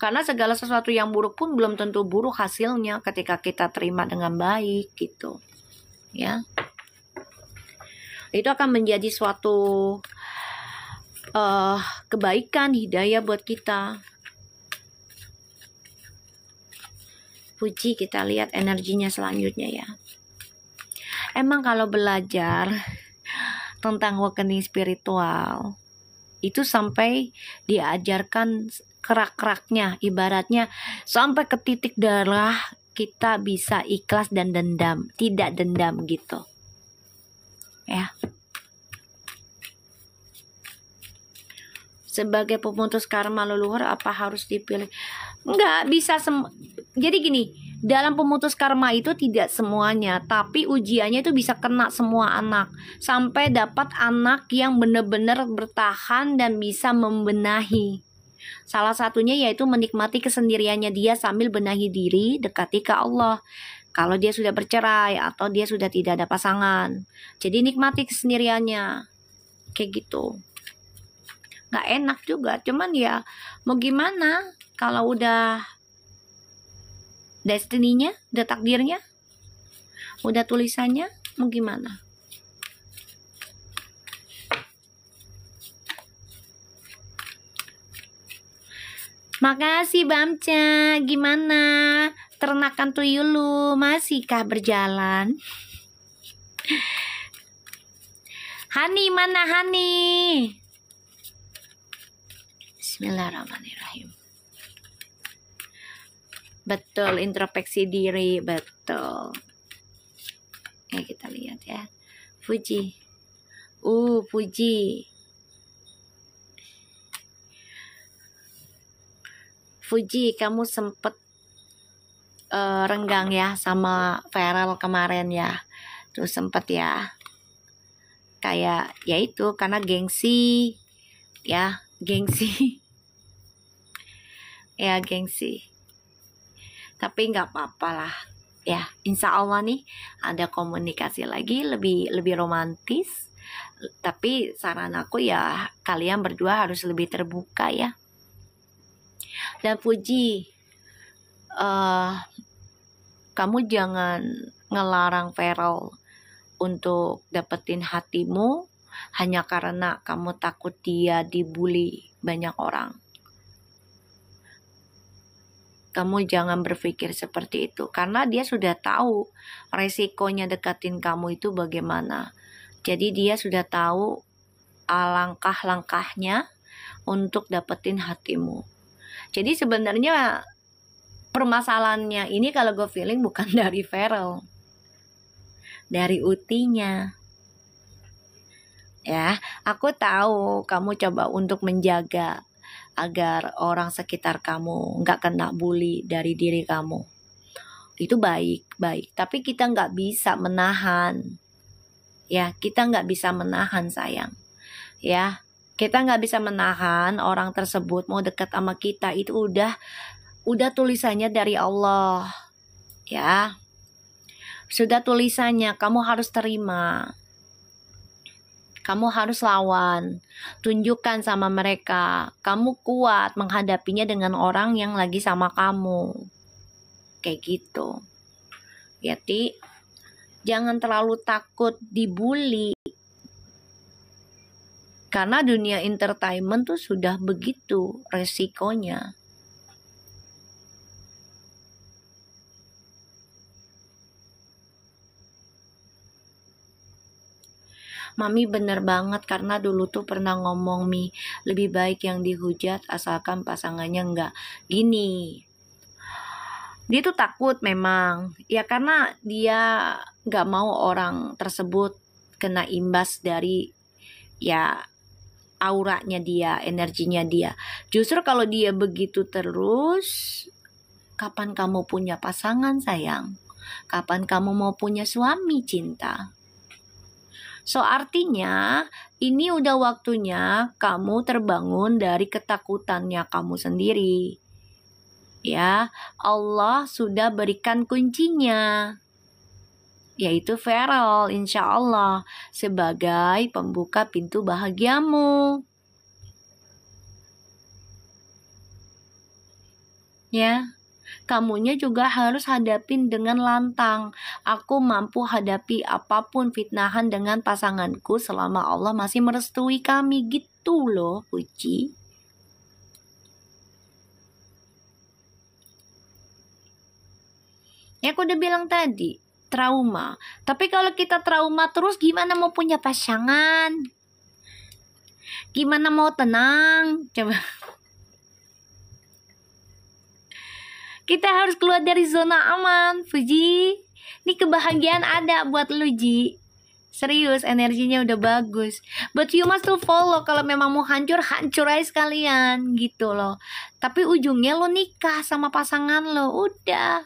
A: Karena segala sesuatu yang buruk pun belum tentu buruk hasilnya ketika kita terima dengan baik gitu. Ya. Itu akan menjadi suatu kebaikan, hidayah buat kita. Puji, kita lihat energinya selanjutnya ya. Emang kalau belajar tentang awakening spiritual itu sampai diajarkan kerak-keraknya, ibaratnya sampai ke titik darah kita bisa ikhlas dan dendam, tidak dendam gitu ya. Sebagai pemutus karma leluhur apa harus dipilih? Enggak bisa jadi gini, dalam pemutus karma itu tidak semuanya, tapi ujiannya itu bisa kena semua anak, sampai dapat anak yang benar-benar bertahan dan bisa membenahi. Salah satunya yaitu menikmati kesendiriannya dia sambil benahi diri, dekati ke Allah. Kalau dia sudah bercerai atau dia sudah tidak ada pasangan, jadi nikmati kesendiriannya, kayak gitu. Gak enak juga, cuman ya mau gimana kalau udah destininya, udah takdirnya, udah tulisannya, mau gimana. Makasih Bamca, gimana ternakan tuyul lu, masihkah berjalan? Hani, mana Hani? Bismillahirrahmanirrahim. Betul, introspeksi diri, betul. Ya kita lihat ya. Puji. Puji. Puji, kamu sempet renggang ya sama viral kemarin ya. Terus sempet ya kayak ya itu karena gengsi ya, gengsi. Ya gengsi. Tapi nggak apa-apa lah ya, insya Allah nih ada komunikasi lagi lebih romantis. Tapi saran aku ya kalian berdua harus lebih terbuka ya. Dan Puji, eh kamu jangan ngelarang Feral untuk dapetin hatimu hanya karena kamu takut dia dibully banyak orang. Kamu jangan berpikir seperti itu karena dia sudah tahu resikonya deketin kamu itu bagaimana. Jadi dia sudah tahu langkah-langkahnya untuk dapetin hatimu. Jadi sebenarnya permasalahannya ini kalau gue feeling bukan dari Feral, dari Utinya. Ya, aku tahu kamu coba untuk menjaga agar orang sekitar kamu nggak kena bully dari diri kamu. Itu baik. Tapi kita nggak bisa menahan. Ya, kita nggak bisa menahan sayang. Ya, kita nggak bisa menahan orang tersebut mau dekat sama kita. Itu udah tulisannya dari Allah. Ya, sudah tulisannya, kamu harus terima. Kamu harus lawan, tunjukkan sama mereka, kamu kuat menghadapinya dengan orang yang lagi sama kamu. Kayak gitu. Ya, Ti, jangan terlalu takut dibully. Karena dunia entertainment tuh sudah begitu resikonya. Mami bener banget karena dulu tuh pernah ngomong Mi, lebih baik yang dihujat asalkan pasangannya enggak. Gini, dia tuh takut memang, ya karena dia enggak mau orang tersebut kena imbas dari ya auranya dia, energinya dia. Justru kalau dia begitu terus, kapan kamu punya pasangan sayang? Kapan kamu mau punya suami cinta? So artinya ini udah waktunya kamu terbangun dari ketakutannya kamu sendiri. Ya, Allah sudah berikan kuncinya, yaitu Feral insya Allah sebagai pembuka pintu bahagiamu. Ya. Kamunya juga harus hadapin dengan lantang. Aku mampu hadapi apapun fitnahan dengan pasanganku selama Allah masih merestui kami. Gitu loh, Puji. Ya aku udah bilang tadi, trauma. Tapi kalau kita trauma terus gimana mau punya pasangan? Gimana mau tenang? Coba. Kita harus keluar dari zona aman, Fuji. Ini kebahagiaan ada buat lu, Ji. Serius, energinya udah bagus. But you must to follow. Kalau memang mau hancur, hancur aja sekalian. Gitu loh. Tapi ujungnya lo nikah sama pasangan lo. Udah.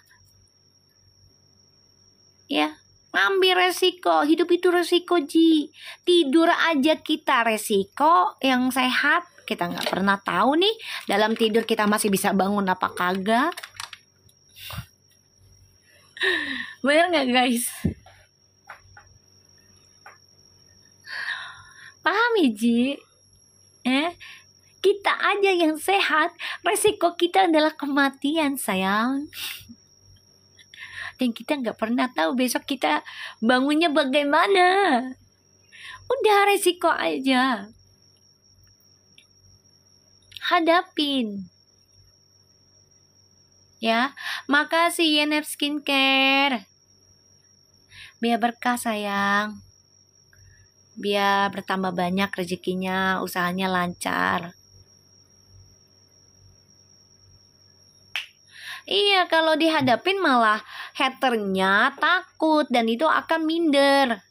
A: Ya, ngambil resiko. Hidup itu resiko, Ji. Tidur aja kita resiko yang sehat. Kita nggak pernah tahu nih. Dalam tidur kita masih bisa bangun apa kagak. Bener gak guys? Paham ya Ji? Kita aja yang sehat, resiko kita adalah kematian sayang. Dan kita gak pernah tahu besok kita bangunnya bagaimana. Udah resiko aja. Hadapin. Ya, makasih YNF Skincare. Biar berkah sayang. Biar bertambah banyak rezekinya, usahanya lancar. Iya, kalau dihadapin malah haternya takut dan itu akan minder.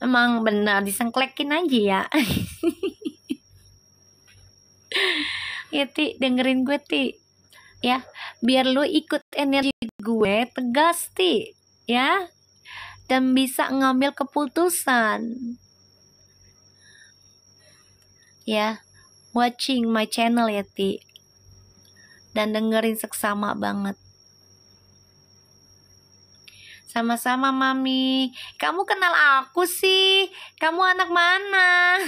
A: Emang benar disengklekin aja ya. Ya Ti, dengerin gue Ti. Ya, biar lu ikut energi gue, tegas Ti, ya, dan bisa ngambil keputusan. Ya, watching my channel ya Ti, dan dengerin seksama banget. Sama-sama Mami. Kamu kenal aku sih? Kamu anak mana?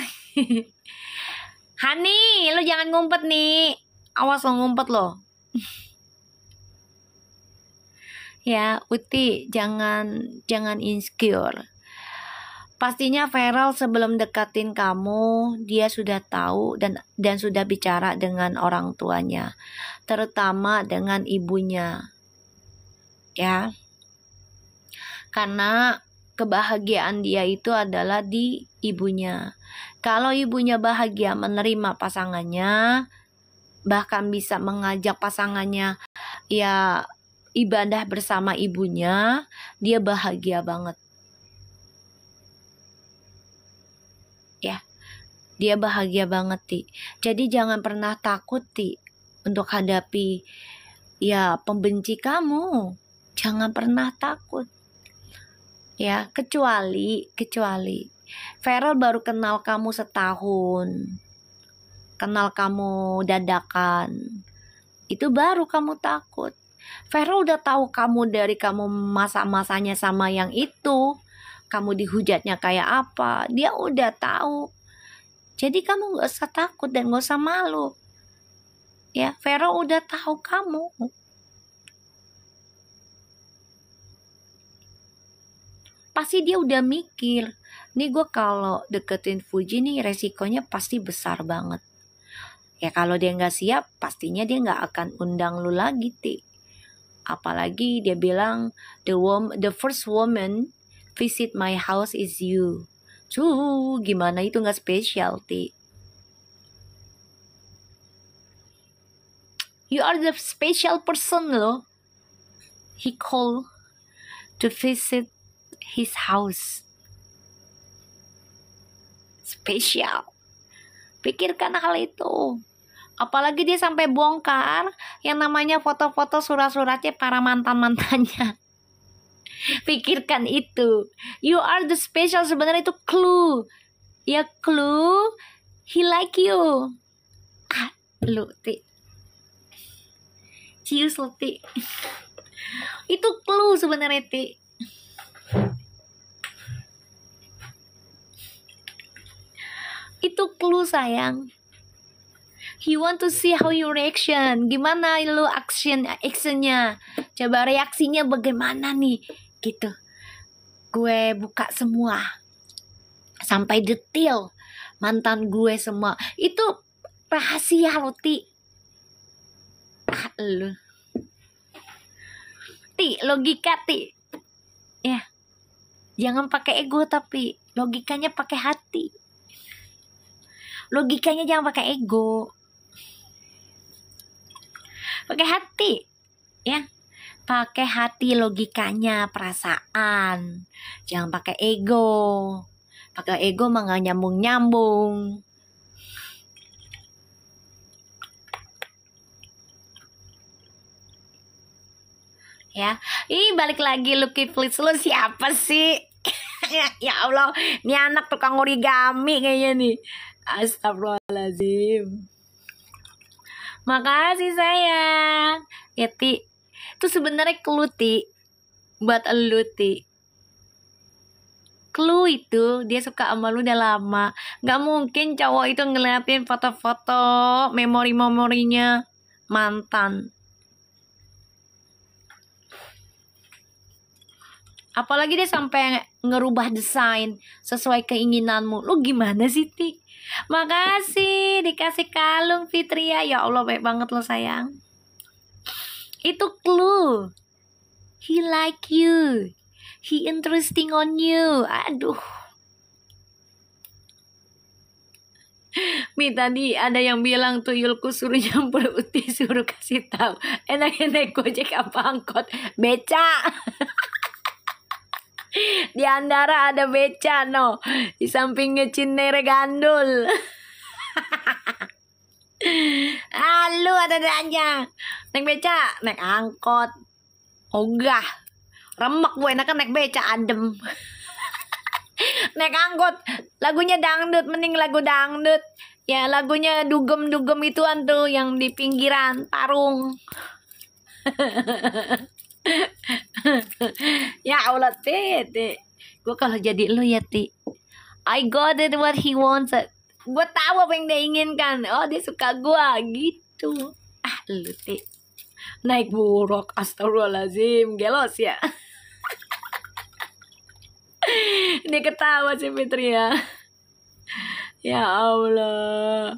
A: Hani, lu jangan ngumpet nih. Awas lo ngumpet lo. Ya, Uti, jangan insecure. Pastinya Feral sebelum deketin kamu, dia sudah tahu dan sudah bicara dengan orang tuanya, terutama dengan ibunya. Ya. Karena kebahagiaan dia itu adalah di ibunya. Kalau ibunya bahagia menerima pasangannya, bahkan bisa mengajak pasangannya ya ibadah bersama ibunya, dia bahagia banget. Ya, dia bahagia banget, Ti. Jadi jangan pernah takut, Ti, untuk hadapi ya pembenci kamu. Jangan pernah takut. Ya, kecuali Feral baru kenal kamu setahun, kenal kamu dadakan, itu baru kamu takut. Feral udah tahu kamu dari kamu masa-masanya sama yang itu, kamu dihujatnya kayak apa, dia udah tahu. Jadi kamu gak usah takut dan gak usah malu. Ya, Feral udah tahu kamu. Pasti dia udah mikir, nih gue kalau deketin Fuji nih resikonya pasti besar banget. Ya kalau dia nggak siap, pastinya dia nggak akan undang lu lagi, Ti. Apalagi dia bilang, the first woman visit my house is you. Gimana itu nggak spesial, Ti? You are the special person loh. He called to visit his house. Spesial. Pikirkan hal itu. Apalagi dia sampai bongkar yang namanya foto-foto surat-suratnya para mantan-mantannya. Pikirkan itu. You are the special, sebenarnya itu clue. Ya clue, he like you. Lu, Ti. Cius lu, Ti. Itu clue sebenarnya, Ti. Itu clue sayang. He want to see how you reaction. Gimana lu actionnya? Coba reaksinya bagaimana nih? Gitu. Gue buka semua. Sampai detail. Mantan gue semua. Itu rahasia lo, Ti. Lu. Ti, logika, Ti. Ya. Jangan pakai ego tapi logikanya pakai hati. Logikanya jangan pakai ego. Pakai hati. Ya. Pakai hati logikanya, perasaan. Jangan pakai ego. Pakai ego mah gak nyambung-nyambung. Ya, balik lagi Lucky Please, lu siapa sih? Ya Allah, ini anak tukang origami kayaknya nih. Astagfirullahaladzim. Makasih sayang. Ya Ti, itu sebenarnya clue Ti, buat elu Ti. Clue itu dia suka sama lu udah lama. Gak mungkin cowok itu ngeliatin foto-foto memori-memorinya mantan. Apalagi dia sampai ngerubah desain sesuai keinginanmu. Lu gimana sih, Ti? Makasih dikasih kalung Fitria. Ya Allah, baik banget lo sayang. Itu clue. He like you. He interesting on you. Aduh. Mi tadi ada yang bilang tuyulku suruh nyampur Uti, suruh kasih tahu. Enaknya naik gojek apa angkot? Beca. Di Andara ada beca no, di sampingnya Cinere Gandul. Lu ada aja. Naik beca, naik angkot. Ogah. Remek gue enakan naik beca adem. Naik angkot, lagunya dangdut, mending lagu dangdut. Ya lagunya dugem-dugem ituan tuh yang di pinggiran Parung. Ya Allah Ti. Gue kalau jadi lu ya Ti, I got it what he wanted. Gue tahu apa yang dia inginkan. Oh dia suka gue gitu. Lu Ti naik buruk, astagfirullahaladzim, gelos ya. Dia ketawa si Fitri ya. Ya Allah,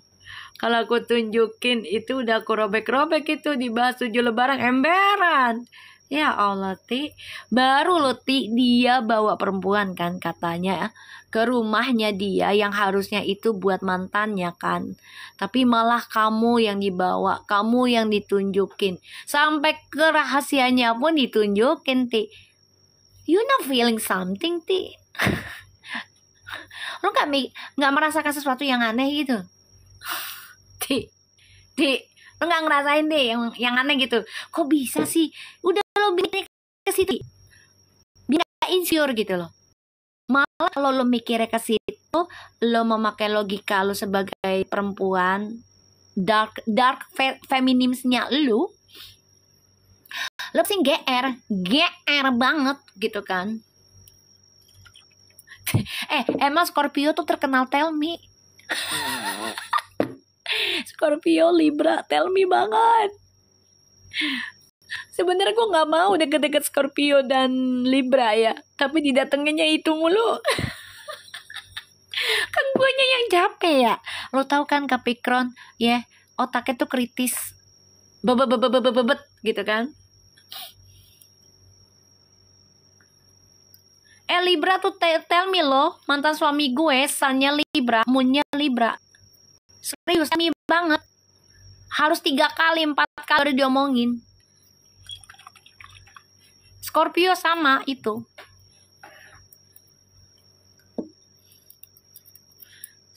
A: kalau aku tunjukin itu udah aku robek-robek itu dibahas 7 lebaran emberan. Ya Allah Ti, baru lo Ti dia bawa perempuan kan katanya ke rumahnya dia yang harusnya itu buat mantannya kan. Tapi malah kamu yang dibawa, kamu yang ditunjukin. Sampai ke rahasianya pun ditunjukin Ti. You not feeling something Ti? Lo nggak merasakan sesuatu yang aneh gitu? Ti, lo nggak ngerasain deh yang aneh gitu? Kok bisa sih? Udah lo bikin ke situ, biar insecure gitu loh. Malah kalau lo mikirnya ke situ, lo memakai logika lo sebagai perempuan, dark feminismenya lo sih GR banget gitu kan. Emang Scorpio tuh terkenal tell me. Scorpio Libra tell me banget. Sebenarnya gue nggak mau deket-deket Scorpio dan Libra ya, tapi didatenginnya itu mulu. Kan guanya yang capek ya. Lo tau kan Capricorn ya, otaknya tuh kritis, bebet gitu kan. Libra tuh tell me lo, mantan suami gue sunnya Libra, moonnya Libra. Serius kami banget. Harus 3 kali 4 kali baru diomongin. Scorpio sama itu.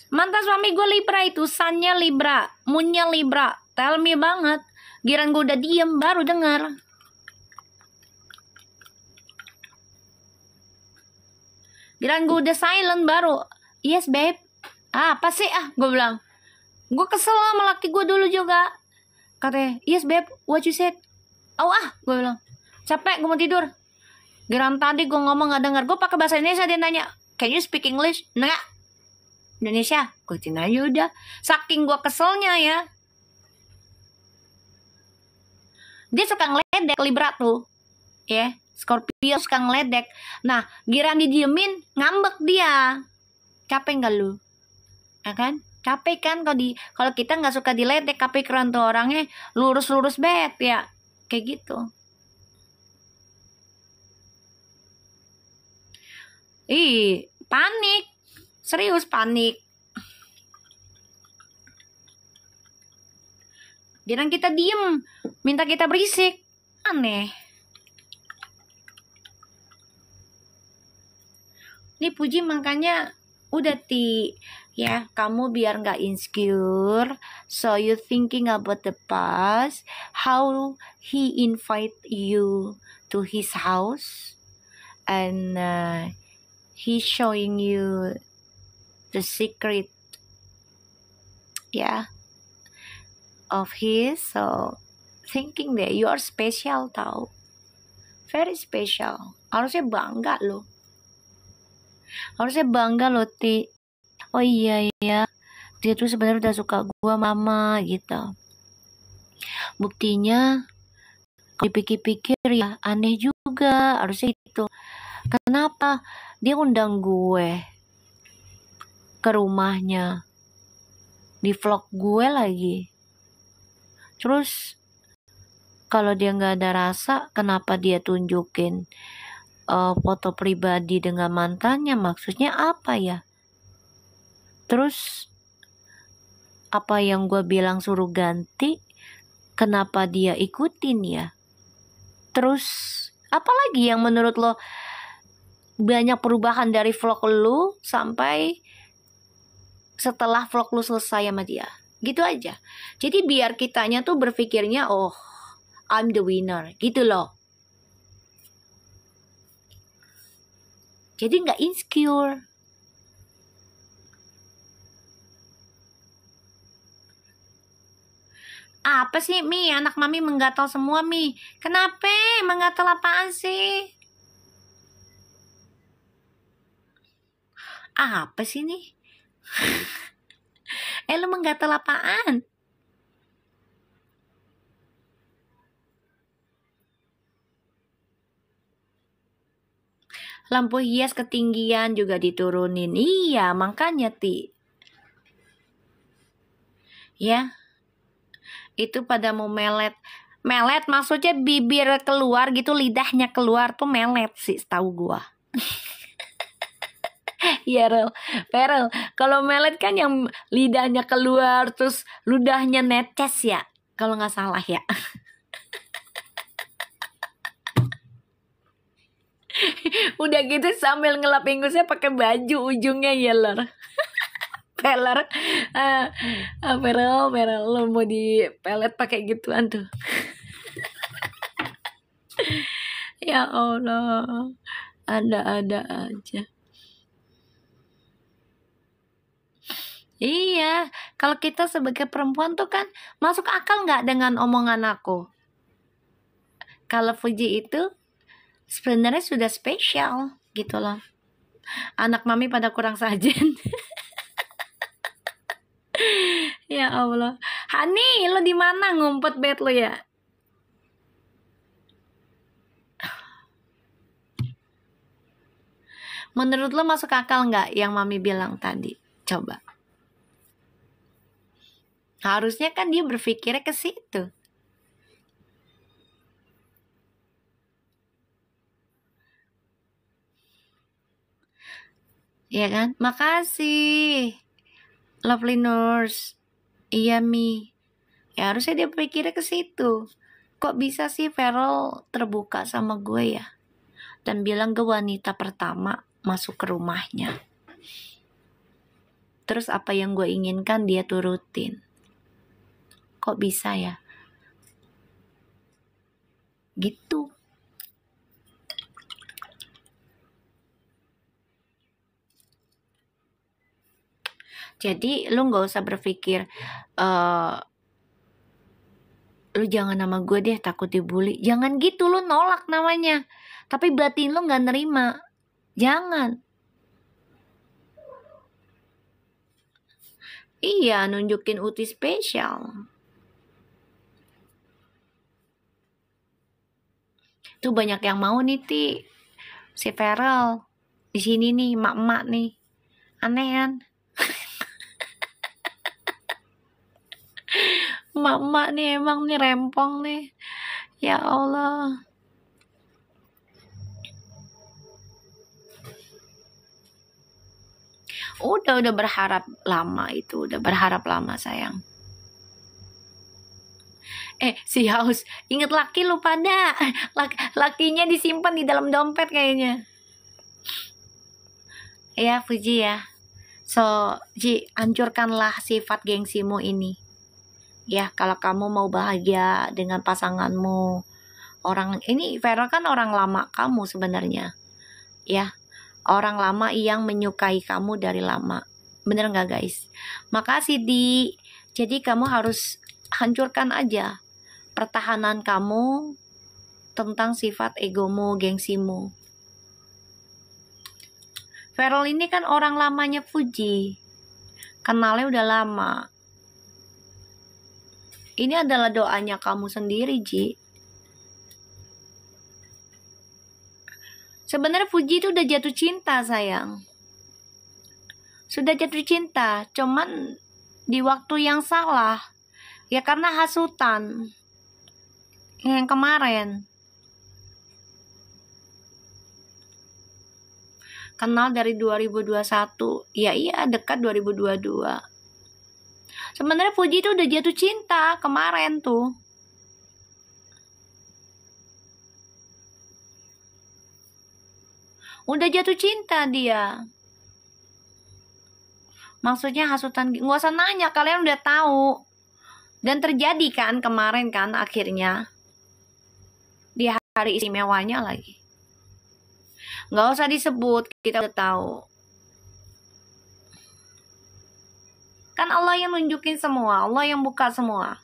A: Mantan suami gue Libra itu, sunnya Libra, moonnya Libra. Tell me banget. Giran gue udah diem baru dengar. Giran gue udah silent baru, yes babe. Apa sih gue bilang. Gue kesel sama laki gue dulu juga. Katanya, yes babe, what you said? Gue bilang, capek gue mau tidur. Giran tadi gue ngomong gak dengar. Gue pakai bahasa Indonesia, dia nanya, can you speak English? Enggak. Indonesia, gue cina aja udah. Saking gue keselnya ya. Dia suka ngeledek Libra tuh, ya. Scorpio suka ngeledek. Nah, giran didiemin, ngambek dia. Capek nggak lu? Ya kan? Capek kan kalau kita nggak suka diledek. Capricorn tuh orangnya lurus-lurus bet ya. Kayak gitu. Panik. Serius panik. Giran kita diem, minta kita berisik. Aneh. Nih Puji makanya udah Ti ya, kamu biar nggak insecure, so you thinking about the past, how he invite you to his house, and he showing you the secret of his, so thinking that you are special tau, very special, harusnya bangga loh. Harusnya bangga loh Ti. Oh iya ya, dia tuh sebenarnya udah suka gua mama gitu. Buktinya kalau dipikir-pikir ya aneh juga. Harusnya itu kenapa dia undang gue ke rumahnya, di vlog gue lagi. Terus kalau dia nggak ada rasa, kenapa dia tunjukin foto pribadi dengan mantannya? Maksudnya apa ya? Terus apa yang gue bilang suruh ganti, kenapa dia ikutin ya? Terus apa lagi yang menurut lo banyak perubahan dari vlog lo sampai setelah vlog lo selesai sama dia? Gitu aja. Jadi biar kitanya tuh berpikirnya, oh, I'm the winner, gitu loh. Jadi nggak insecure. Apa sih, Mi? Anak Mami menggatal semua, Mi. Kenapa? Menggatal apaan sih? Apa sih nih? Lu menggatal apaan? Lampu hias ketinggian juga diturunin. Iya, makanya, Ti. Ya, itu pada mau melet. Melet maksudnya bibir keluar gitu, lidahnya keluar tuh melet sih, tahu gua. Iya, Rel. Perel, kalau melet kan yang lidahnya keluar terus ludahnya netes ya, kalau nggak salah ya. Udah gitu sambil ngelap ingusnya pakai baju ujungnya yeller. Peler. Perel, lo mau di pelet pakai gituan tuh. Ya Allah, ada-ada aja. Iya, kalau kita sebagai perempuan tuh kan masuk akal nggak dengan omongan aku? Kalau Fuji itu sebenarnya sudah spesial gitu loh. Anak Mami pada kurang sajen. Ya Allah. Hani, lo di mana ngumpet bed lo ya? Menurut lo masuk akal nggak yang Mami bilang tadi? Coba. Harusnya kan dia berpikirnya ke situ. Iya kan? Makasih. Lovely Nurse. Iya, Mi. Ya harusnya dia berpikirnya ke situ. Kok bisa sih Feral terbuka sama gue ya? Dan bilang ke wanita pertama masuk ke rumahnya. Terus apa yang gue inginkan dia turutin. Kok bisa ya? Gitu. Jadi lu gak usah berpikir lu jangan sama gue deh, takut dibully. Jangan gitu, lu nolak namanya. Tapi batin lu gak nerima. Jangan. Iya, nunjukin uti spesial. Tuh banyak yang mau nih, Ti. Si Feral. Di sini nih, emak-emak nih. Aneh kan? Emak-emak nih emang nih rempong nih. Ya Allah. Udah berharap lama itu. Udah berharap lama sayang. Si Haus, inget laki lu pada. Lakinya disimpan di dalam dompet kayaknya. Ya Fuji ya. So, Ji, hancurkanlah sifat gengsimu ini. Ya, kalau kamu mau bahagia dengan pasanganmu. Orang ini Vera kan orang lama kamu sebenarnya. Ya, orang lama yang menyukai kamu dari lama. Bener nggak guys? Makasih Di. Jadi kamu harus hancurkan aja pertahanan kamu tentang sifat egomu, gengsimu. Feral ini kan orang lamanya Fuji. Kenalnya udah lama. Ini adalah doanya kamu sendiri, Ji. Sebenarnya Fuji itu udah jatuh cinta, sayang. Sudah jatuh cinta, cuman di waktu yang salah. Ya karena hasutan. Yang kemarin. Kenal dari 2021. Ya iya, dekat 2022. Sebenarnya Fuji itu udah jatuh cinta kemarin tuh. Udah jatuh cinta dia. Maksudnya hasutan, nggak usah nanya, kalian udah tahu. Dan terjadi kan kemarin kan akhirnya. Di hari istimewanya lagi. Nggak usah disebut, kita udah tahu. Kan Allah yang nunjukin semua, Allah yang buka semua.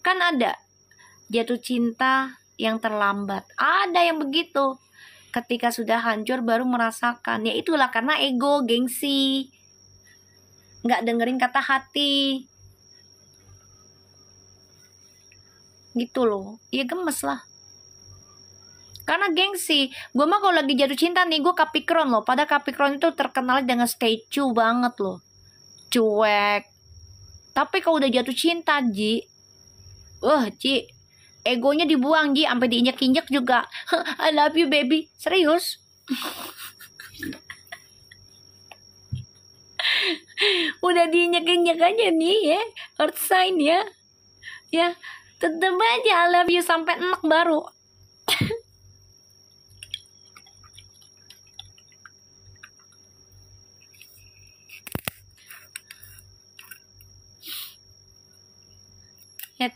A: Kan ada jatuh cinta yang terlambat. Ada yang begitu. Ketika sudah hancur baru merasakan. Ya itulah karena ego, gengsi. Nggak dengerin kata hati. Gitu loh. Ya gemes lah. Karena gengsi. Gue mah kalau lagi jatuh cinta nih, gue Capricorn loh. Pada Capricorn itu terkenal dengan statue banget loh. Cuek. Tapi kalau udah jatuh cinta, Ji. Ci. Egonya dibuang, Ji. Sampai diinjek-injek juga. I love you, baby. Serius. Udah diinjek-injek aja nih ya. Earth sign ya. Ya. Tetep aja I love you sampai enak baru. Ya,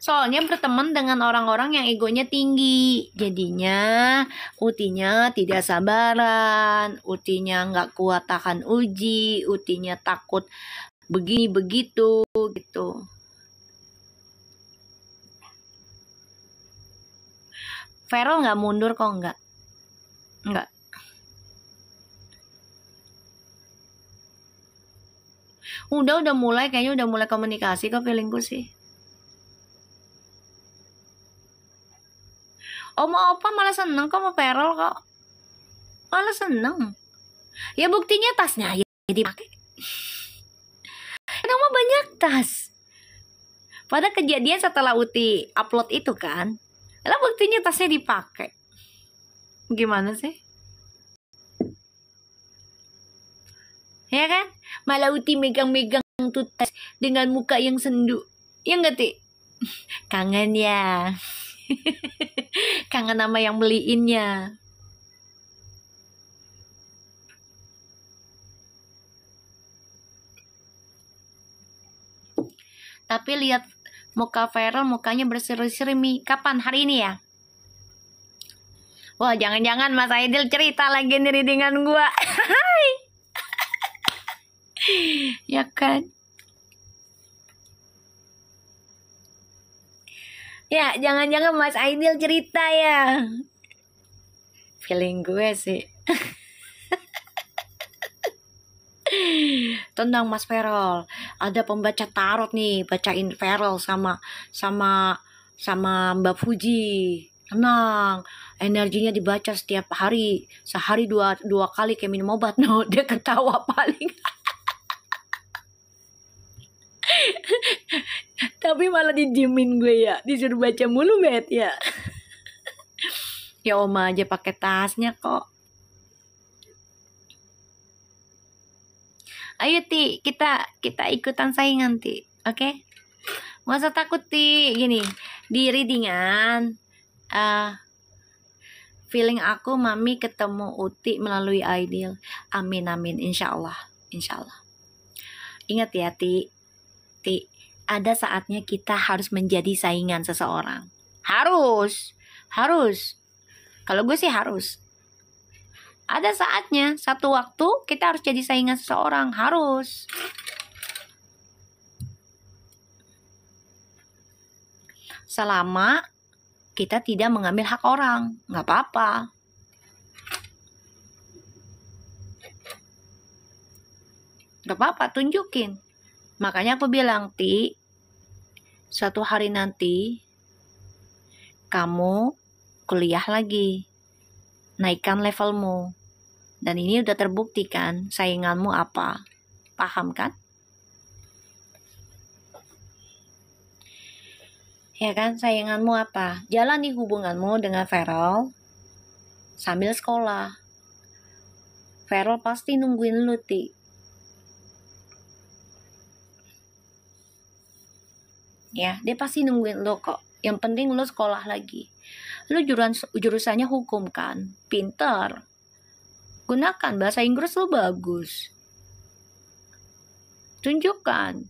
A: soalnya berteman dengan orang-orang yang egonya tinggi. Jadinya Utinya tidak sabaran, Utinya nggak kuat tahan uji, Utinya takut begini begitu gitu. Feral nggak mundur kok, nggak. Udah mulai, kayaknya udah mulai komunikasi kok feelingku sih. Oma opa malah seneng kok sama Feral kok. Malah seneng. Ya buktinya tasnya aja dipakai. Kenapa banyak tas? Pada kejadian setelah Uti upload itu kan. Lah buktinya tasnya dipakai. Gimana sih? Ya kan? Malah Uti megang-megang tuh tas dengan muka yang sendu. Ya nggak, Ti? Kangen ya. Kangen sama yang beliinnya. Tapi lihat muka Feral, mukanya berseri-seri. Kapan? Hari ini ya? Wah, jangan-jangan Mas Aidil cerita lagi nih dengan gua. Ya kan? Ya, jangan-jangan Mas Aidil cerita ya. Feeling gue sih. Tentang Mas Feral. Ada pembaca tarot nih, bacain Feral sama Mbak Fuji. Tenang, energinya dibaca setiap hari, sehari dua kali kayak minum obat. No, dia ketawa paling. Tapi malah dijamin gue ya, disuruh baca mulu bet ya. Ya Oma aja pakai tasnya kok. Ayo Ti, kita ikutan saingan Ti, oke? Nggak usah takut Ti, gini di readingan. Feeling aku Mami ketemu Uti melalui Aidil. Amin insya Allah. Ingat ya Ti, ada saatnya kita harus menjadi saingan seseorang. Harus. Kalau gue sih harus. Ada saatnya, satu waktu kita harus jadi saingan seseorang. Harus. Selama kita tidak mengambil hak orang, nggak apa-apa. Nggak apa-apa, tunjukin. Makanya aku bilang, Ti, suatu hari nanti kamu kuliah lagi, naikkan levelmu. Dan ini udah terbukti kan sainganmu apa. Paham kan? Ya kan, sainganmu apa? Jalani hubunganmu dengan Feral sambil sekolah. Feral pasti nungguin lu, Ti. Ya, dia pasti nungguin lu kok. Yang penting lu sekolah lagi. Lu jurusannya hukum kan? Pinter. Gunakan bahasa Inggris lu bagus. Tunjukkan.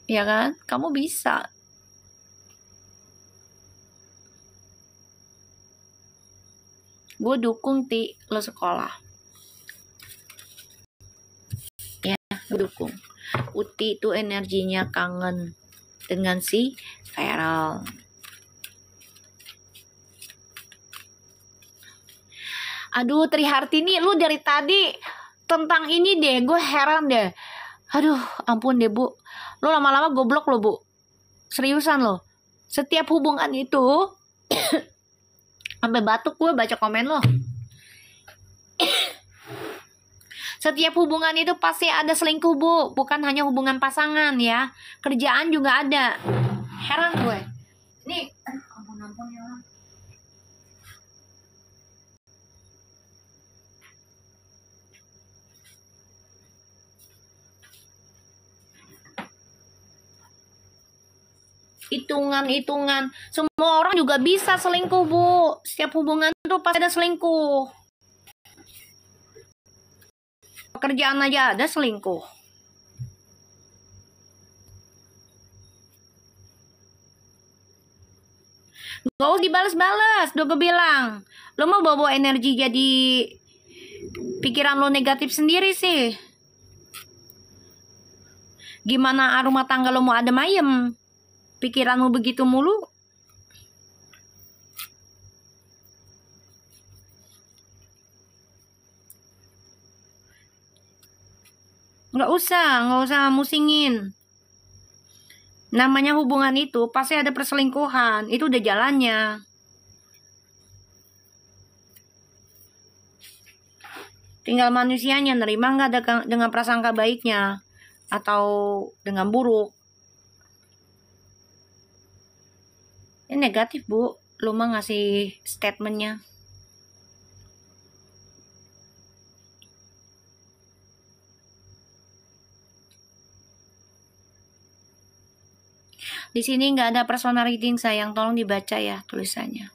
A: Ya kan? Kamu bisa. Gue dukung lo sekolah. Ya, gue dukung. Uti itu energinya kangen dengan si Feral. Aduh, Trihartini, lu dari tadi tentang ini deh, gue heran deh. Aduh, ampun deh, Bu. Lu lama-lama goblok lo, Bu. Seriusan lo. Setiap hubungan itu, sampai batuk gue baca komen lo. Setiap hubungan itu pasti ada selingkuh, Bu. Bukan hanya hubungan pasangan ya. Kerjaan juga ada. Heran gue. Nih, ampun ya orang. Hitungan. Semua orang juga bisa selingkuh, Bu. Setiap hubungan tuh pasti ada selingkuh. Pekerjaan aja ada selingkuh. Gak usah dibalas-balas. Udah gue bilang. Lo mau bawa energi jadi pikiran lo negatif sendiri sih. Gimana rumah tangga lo mau adem ayem? Pikiranmu begitu mulu. Nggak usah musingin. Namanya hubungan itu pasti ada perselingkuhan. Itu udah jalannya. Tinggal manusianya nerima nggak dengan prasangka baiknya atau dengan buruk. Ini negatif, Bu. Lu mah ngasih statementnya. Di sini nggak ada personal reading, sayang. Tolong dibaca ya tulisannya.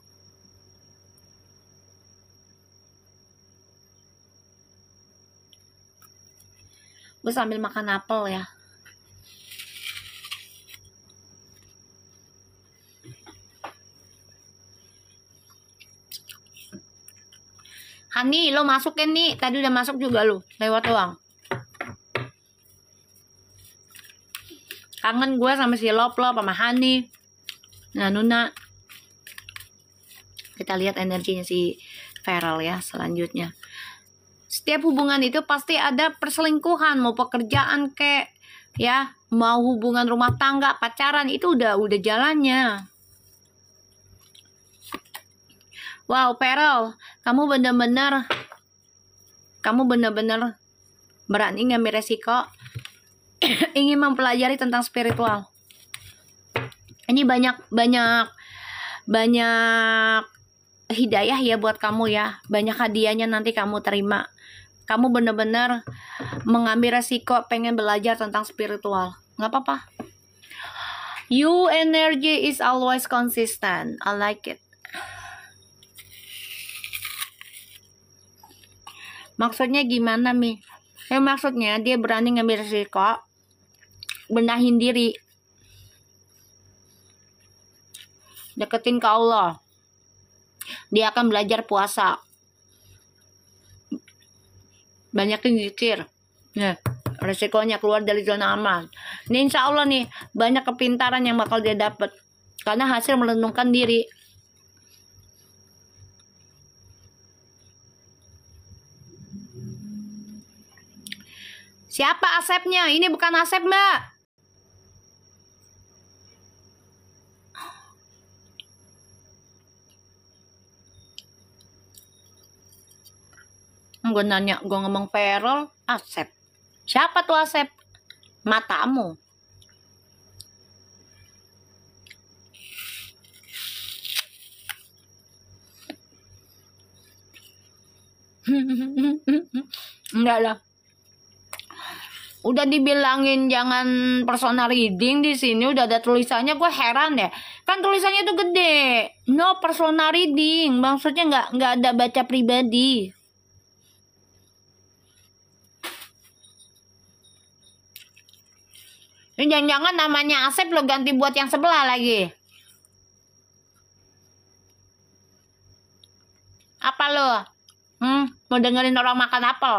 A: Gue sambil makan apel ya. Hani, lo masukin nih. Tadi udah masuk juga lo. Lewat doang. Kangen gue sama si Lop sama Hani. Nah, Nuna. Kita lihat energinya si Feral ya selanjutnya. Setiap hubungan itu pasti ada perselingkuhan. Mau pekerjaan kek. Ya, mau hubungan rumah tangga, pacaran. Itu udah jalannya. Wow, Feral, kamu benar-benar berani ngambil resiko ingin mempelajari tentang spiritual. Ini banyak hidayah ya buat kamu ya. Banyak hadiahnya nanti kamu terima. Kamu benar-benar mengambil resiko pengen belajar tentang spiritual. Nggak apa-apa. You energy is always consistent. I like it. Maksudnya gimana, Mi? Maksudnya dia berani ngambil risiko, benahin diri, deketin ke Allah. Dia akan belajar puasa, banyakin zikir. Nah, resikonya keluar dari zona aman. Ini insya Allah nih banyak kepintaran yang bakal dia dapat karena hasil melindungkan diri. Siapa Asepnya? Ini bukan Asep, Mbak. Gue nanya, gue ngomong Feral, Asep. Siapa tuh Asep? Matamu. Enggak lah. Udah dibilangin jangan personal reading di sini, udah ada tulisannya, gue heran deh. Kan tulisannya tuh gede, no personal reading, maksudnya nggak ada baca pribadi. Ini jangan-jangan namanya Asep lo ganti buat yang sebelah lagi. Apa lo? Mau dengerin orang makan apel?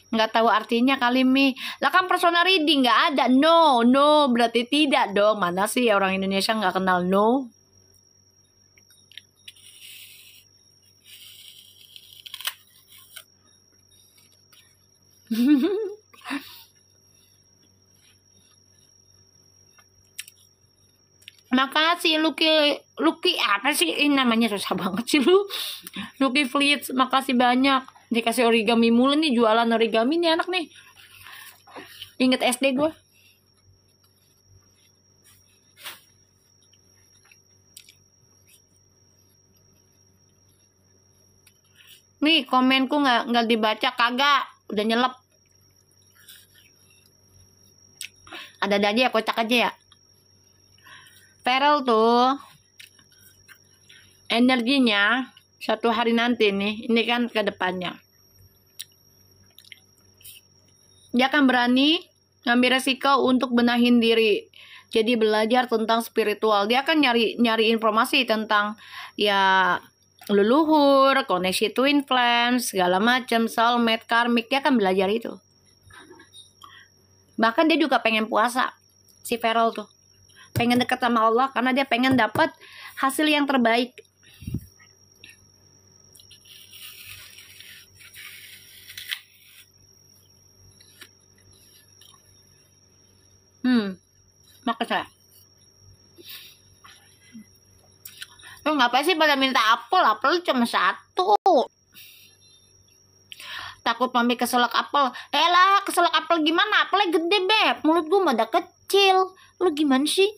A: Nggak tahu artinya kali Mi. Lah kan personal reading nggak ada. No berarti tidak dong. Mana sih orang Indonesia nggak kenal no? Makasih Lucky apa sih ini namanya, susah banget sih lu. Lucky Fleets, makasih banyak. Dikasih origami mulu nih, jualan origami nih anak nih. Ingat SD gue. Nih komenku nggak dibaca, kagak, udah nyelep. Ada aja ya, kocak aja ya. Feral tuh energinya satu hari nanti nih, ini kan ke depannya. Dia akan berani ngambil resiko untuk benahin diri. Jadi belajar tentang spiritual. Dia akan nyari informasi tentang ya leluhur, koneksi twin flame, segala macam, soulmate, karmik. Dia akan belajar itu. Bahkan dia juga pengen puasa, si Feral tuh. Pengen dekat sama Allah karena dia pengen dapat hasil yang terbaik. Makanya lo ngapain sih pada minta apel cuma satu. Takut mami keselak apel. Lah keselak apel gimana, apelnya gede beb, mulut gue mada kecil. Lo gimana sih?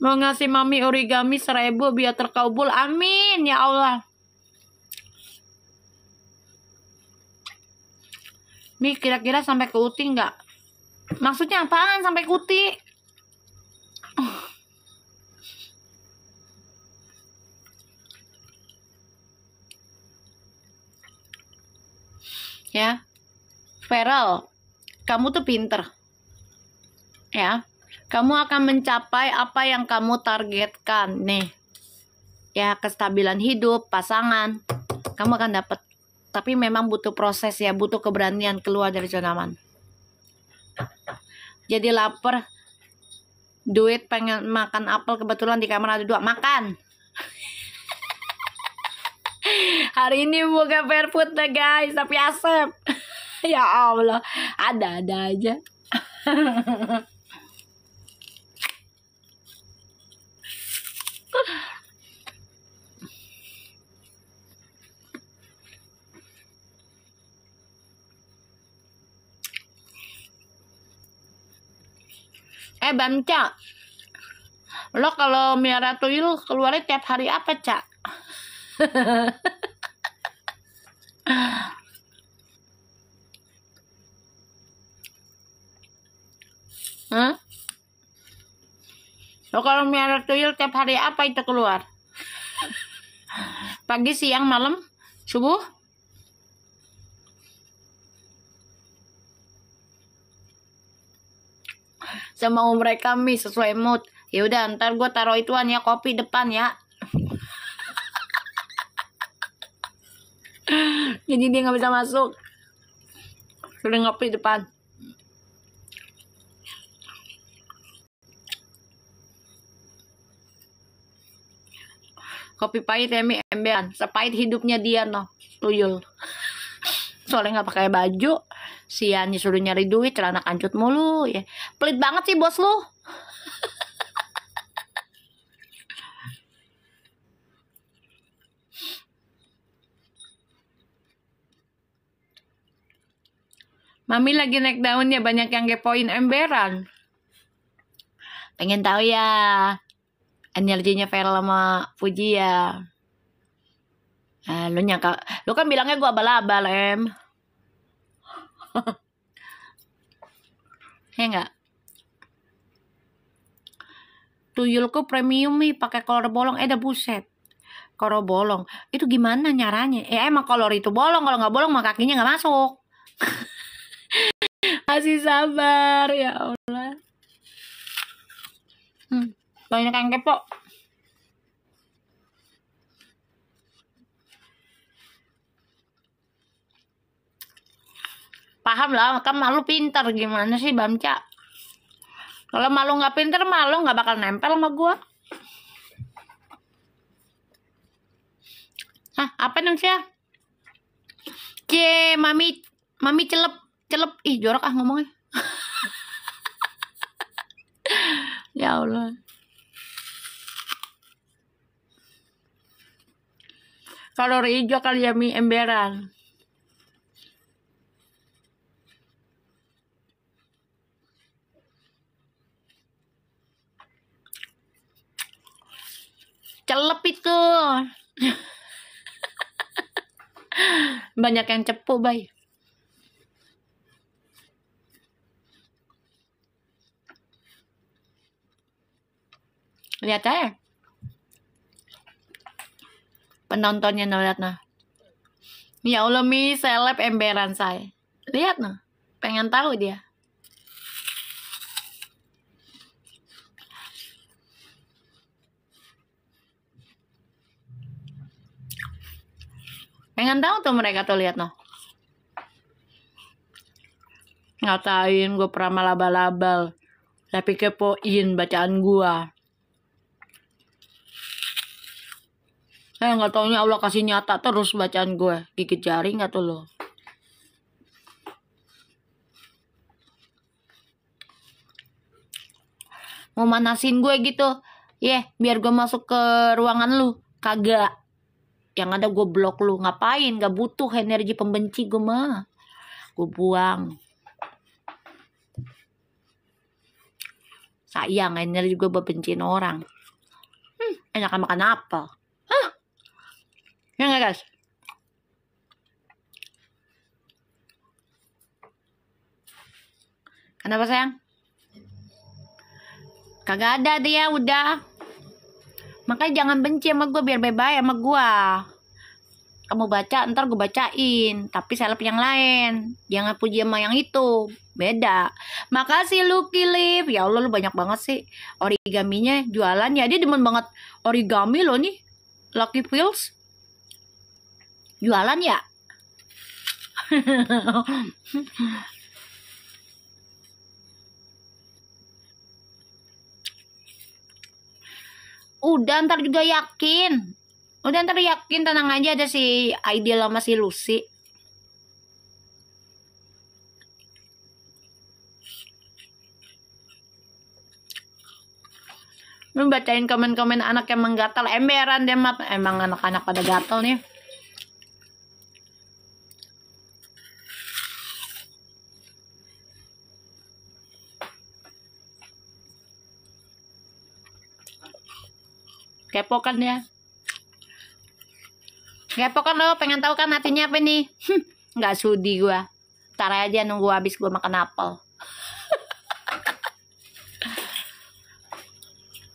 A: Mau ngasih mami origami 1000 biar terkabul, amin ya Allah. Mi kira-kira sampai ke Uti nggak? Maksudnya apaan sampai ke Uti? Ya, Feral, kamu tuh pinter. Ya, kamu akan mencapai apa yang kamu targetkan nih. Ya, kestabilan hidup, pasangan, kamu akan dapat. Tapi memang butuh proses ya, butuh keberanian keluar dari zona aman. Jadi lapar, duit pengen makan apel, kebetulan di kamar ada 2, makan. Hari ini bukan barefoot deh guys, tapi Asep. Ya Allah, ada aja. Bamca, lo kalau miara tuyul keluarnya tiap hari apa, Cak? Lo kalau miara tuyul tiap hari apa itu keluar? Pagi, siang, malam, subuh? Sama mereka Mi sesuai mood. Ya udah, ntar gue taruh ituan ya, kopi depan ya. Jadi dia nggak bisa masuk. Sudah ngopi depan. Kopi pahit ya Mi, embean. Sepahit hidupnya dia no, tuyul. Soalnya nggak pakai baju, sian disuruh nyari duit, celana kancut mulu ya. Pelit banget sih bos lu. Mami lagi naik daun ya, banyak yang kepoin emberan. Pengen tahu ya energinya Feral sama Fuji ya. Lu nyangka, lu kan bilangnya gua abal-abal, em. Ya enggak? Tuyulku premium nih, pakai kolor bolong. Dah buset. Kolor bolong. Itu gimana nyaranya? Emang kolor itu bolong, kalau nggak bolong mah kakinya nggak masuk. Masih sabar, ya Allah. Banyak yang kepo. Paham lah, kan malu pintar, gimana sih Bamca? Kalau malu nggak pintar, malu nggak bakal nempel sama gua. Hah, apa dong sih? Mami celep. Ih, jorok ngomongnya. Ya Allah. Kalori hijau kali ya, mie emberan. Celep itu. Banyak yang cepu, bay. Lihat aja. Penontonnya lihat nah. Ya Allah, mie seleb emberan saya. Lihat nah. Pengen tahu dia. Pengen tahu tuh mereka tuh, lihat noh. Ngatain gue pernah labal-labal, tapi kepoin bacaan gue. Nggak taunya Allah kasih nyata terus bacaan gue. Gigit jari nggak tuh lo? Mau manasin gue gitu, biar gue masuk ke ruangan lu. Kagak. Yang ada gue blok lu. Ngapain? Gak butuh energi pembenci gue mah. Gue buang. Sayang energi gue bebenciin orang. Enakan makan apa? Ya nggak guys? Kenapa sayang? Kagak ada dia, udah. Makanya jangan benci sama gue, biar baik-baik sama gue. Kamu baca, ntar gue bacain. Tapi seleb yang lain. Jangan puji sama yang itu. Beda. Makasih Lucky Live. Ya Allah, lu banyak banget sih origaminya, jualannya. Dia demen banget origami loh nih. Lucky Pills. Jualan ya? Udah, ntar juga yakin. Udah, ntar yakin, tenang aja, ada si Ideal sama si Lucy. Lu bacain komen-komen anak yang menggatal, emberan deh, mat. Emang anak-anak pada gatal nih. Kepo kan ya? Kepo kan lo, pengen tahu kan hatinya apa nih? Nggak sudi gua. Ntar aja nunggu habis gua makan apel.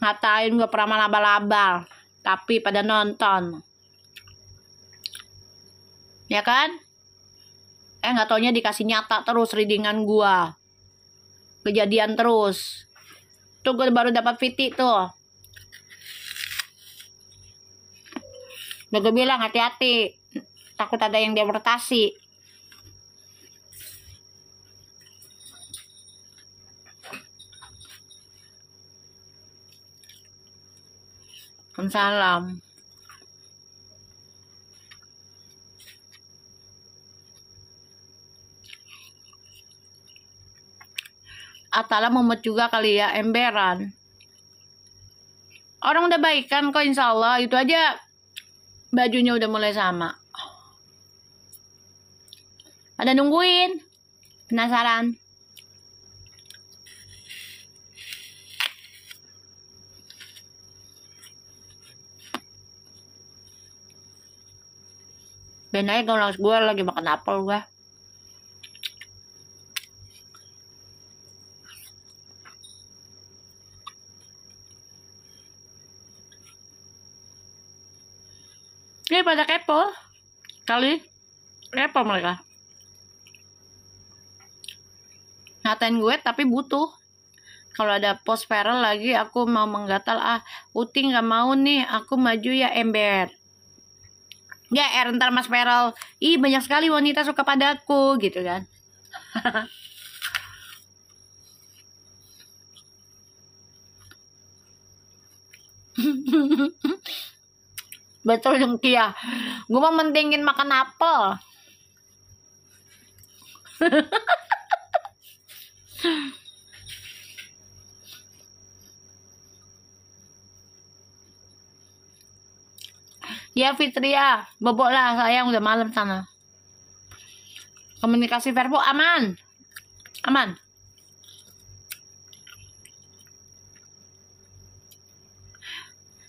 A: Ngatain gua pernah labal-labal, tapi pada nonton. Ya kan? Nggak taunya dikasih nyata terus readingan gua. Kejadian terus. Tuh gua baru dapat VT tuh. Udah gue bilang hati-hati, takut ada yang deportasi. Salam. Atala mumet juga kali ya, emberan. Orang udah baikan kok, insya Allah. Itu aja bajunya udah mulai sama. Ada nungguin. Penasaran? Ben aja kalau gue lagi makan apel gue. Ini pada kepo kali, kepo mereka ngatain gue, tapi butuh. Kalau ada post viral lagi, aku mau menggatal, Uti nggak mau nih, aku maju ya ember. Ya ntar Mas Viral, ih banyak sekali wanita suka padaku gitu kan. Betul dong Kia, gue mau mentingin makan apel. Ya Fitria, bobok lah sayang, udah malam sana. Komunikasi verbal aman, aman.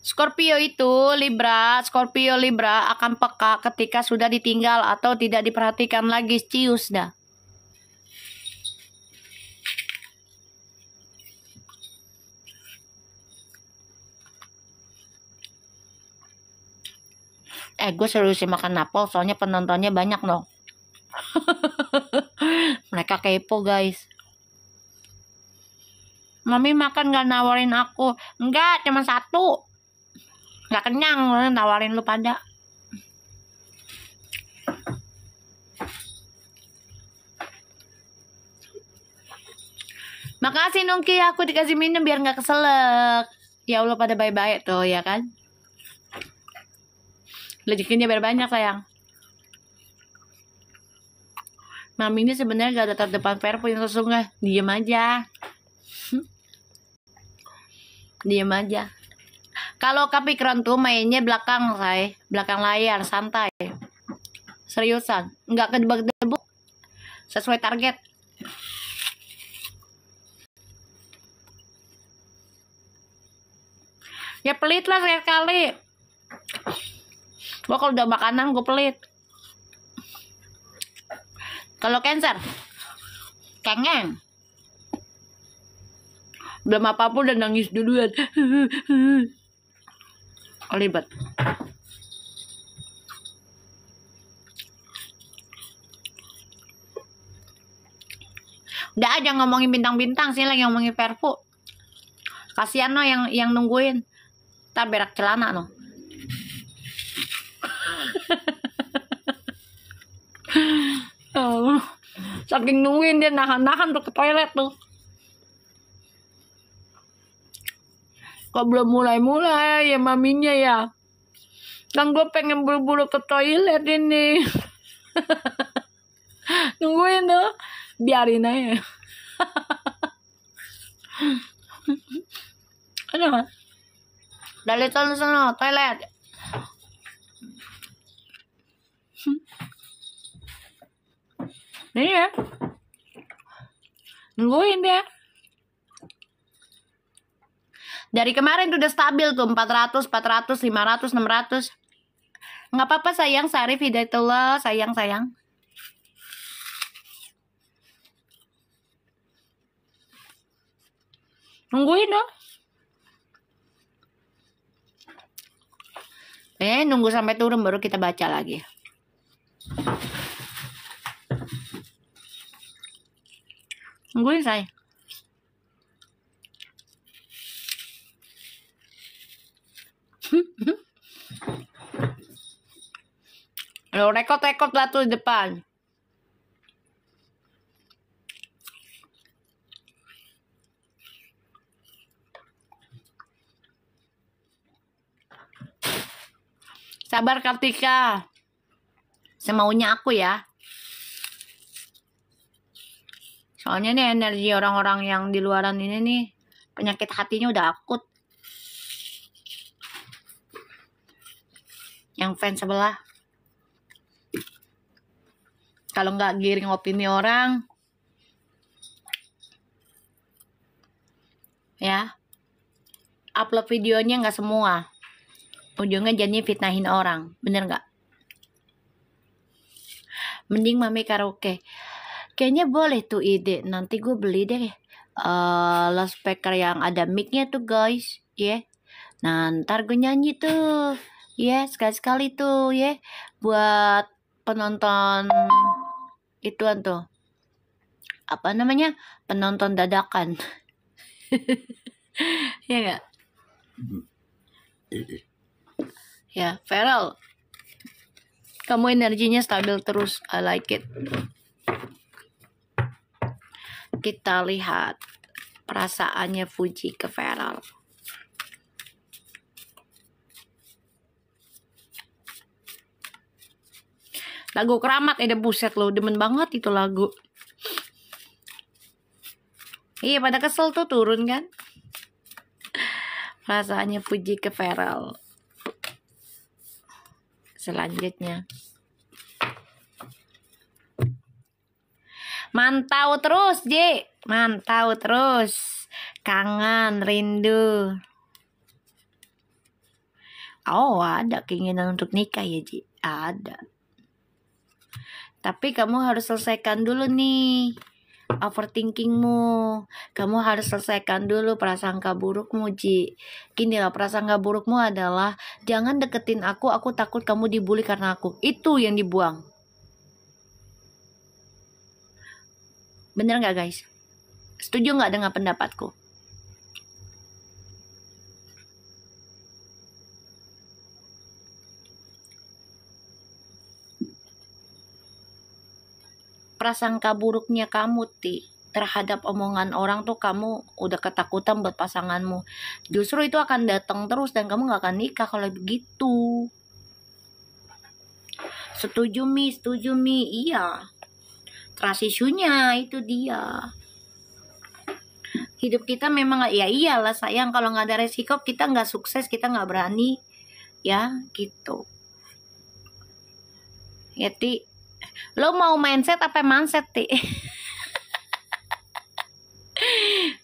A: Scorpio Libra akan peka ketika sudah ditinggal atau tidak diperhatikan lagi, cius dah. Gue seriusin makan apel, soalnya penontonnya banyak loh. Mereka kepo guys. Mami makan gak nawarin aku? Enggak, cuma satu. Gak kenyang, nawarin lu pada. Makasih Nungki, aku dikasih minum biar gak keselak. Ya Allah pada baik-baik tuh ya kan. Rezekinya biar banyak sayang. Mami ini sebenarnya gak ada terdepan Verpo yang sesungguhnya. Diem aja. Diem aja. Kalau Capricorn tuh mainnya belakang layar, santai. Seriusan, nggak kedebak-debuk. Sesuai target. Ya pelit lah sekali. Gua kalau udah makanan gue pelit. Kalau Cancer, kengeng. Belum apa-apa udah nangis duluan. Ribet. Udah aja ngomongin bintang-bintang sih, lagi ngomongin Verpo. Kasihan no yang nungguin. Ntar berak celana no. Saking nungguin dia nahan-nahan tuh ke toilet tuh. Kok belum mulai ya maminya ya. Kan gue pengen buru-buru ke toilet ini. Nungguin tuh. Biarin aja. Aduh. Dari sana toilet. Nih ya. Nungguin dia. Dari kemarin tuh udah stabil tuh 400, 400, 500, 600. Nggak apa-apa sayang, Sarif Hidayatullah, sayang. Nungguin dong. Nunggu sampai turun baru kita baca lagi. Nungguin saya. Lo rekod lah tuh di depan. Sabar Kartika. Semaunya aku ya. Soalnya nih energi orang-orang yang di luaran ini nih, penyakit hatinya udah akut. Yang fans sebelah. Kalau nggak giring opini orang, ya, upload videonya nggak semua. Ujungnya jadi fitnahin orang, bener nggak? Mending mami karaoke. Kayaknya boleh tuh ide. Nanti gue beli deh loudspeaker yang ada mic-nya tuh guys. Ya. Nah ntar gue nyanyi tuh. Ya sekali-sekali tuh ya. Buat penonton ituan tuh. Apa namanya? Penonton dadakan. Ya gak? Ya, Feral. Kamu energinya stabil terus. I like it. Kita lihat perasaannya Fuji ke Feral. Lagu Keramat, ada buset lo, demen banget itu lagu. Iya, pada kesel tuh turun kan. Perasaannya Fuji ke Feral. Selanjutnya. Mantau terus, J. Mantau terus. Kangen, rindu. Oh, ada keinginan untuk nikah ya, Ji? Ada. Tapi kamu harus selesaikan dulu nih overthinkingmu. Kamu harus selesaikan dulu prasangka burukmu, Ji. Gini lah, prasangka burukmu adalah jangan deketin aku takut kamu dibully karena aku. Itu yang dibuang. Bener nggak guys? Setuju nggak dengan pendapatku? Prasangka buruknya kamu, Ti, terhadap omongan orang tuh kamu udah ketakutan buat pasanganmu. Justru itu akan datang terus dan kamu nggak akan nikah kalau begitu. Setuju Mi, iya. Trust isunya itu dia. Hidup kita memang ya iyalah sayang, kalau nggak ada resiko kita nggak sukses, kita nggak berani ya gitu. Ya Ti, lo mau mindset apa mindset Ti?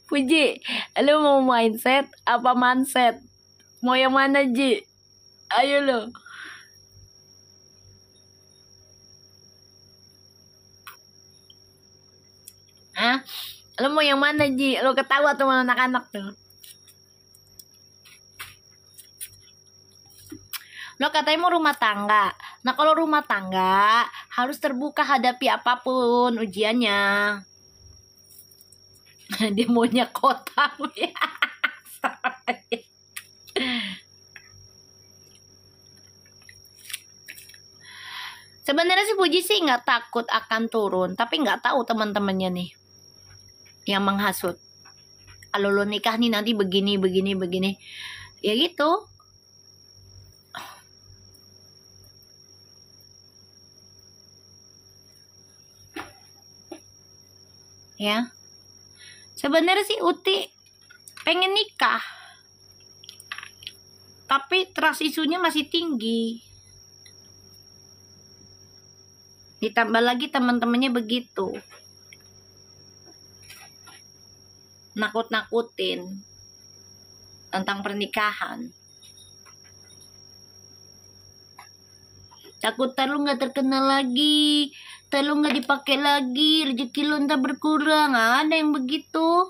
A: Puji, lo mau mindset apa mindset? Mau yang mana Ji? Ayo lo. Hah? Lo mau yang mana Ji? Lo ketawa tuh sama anak-anak tuh. Lo katanya mau rumah tangga. Nah kalau rumah tangga harus terbuka hadapi apapun ujiannya. Dia maunya kotak ya. Sebenarnya sih Puji sih nggak takut akan turun, tapi nggak tahu teman-temannya nih yang menghasut. Kalau lo nikah nih nanti begini, ya gitu. Ya, sebenarnya sih Uti pengen nikah, tapi trust isunya masih tinggi. Ditambah lagi teman-temannya begitu, nakut-nakutin tentang pernikahan. Takut lu nggak terkenal lagi, lu nggak dipakai lagi, rezeki lu ntar berkurang. Ada yang begitu.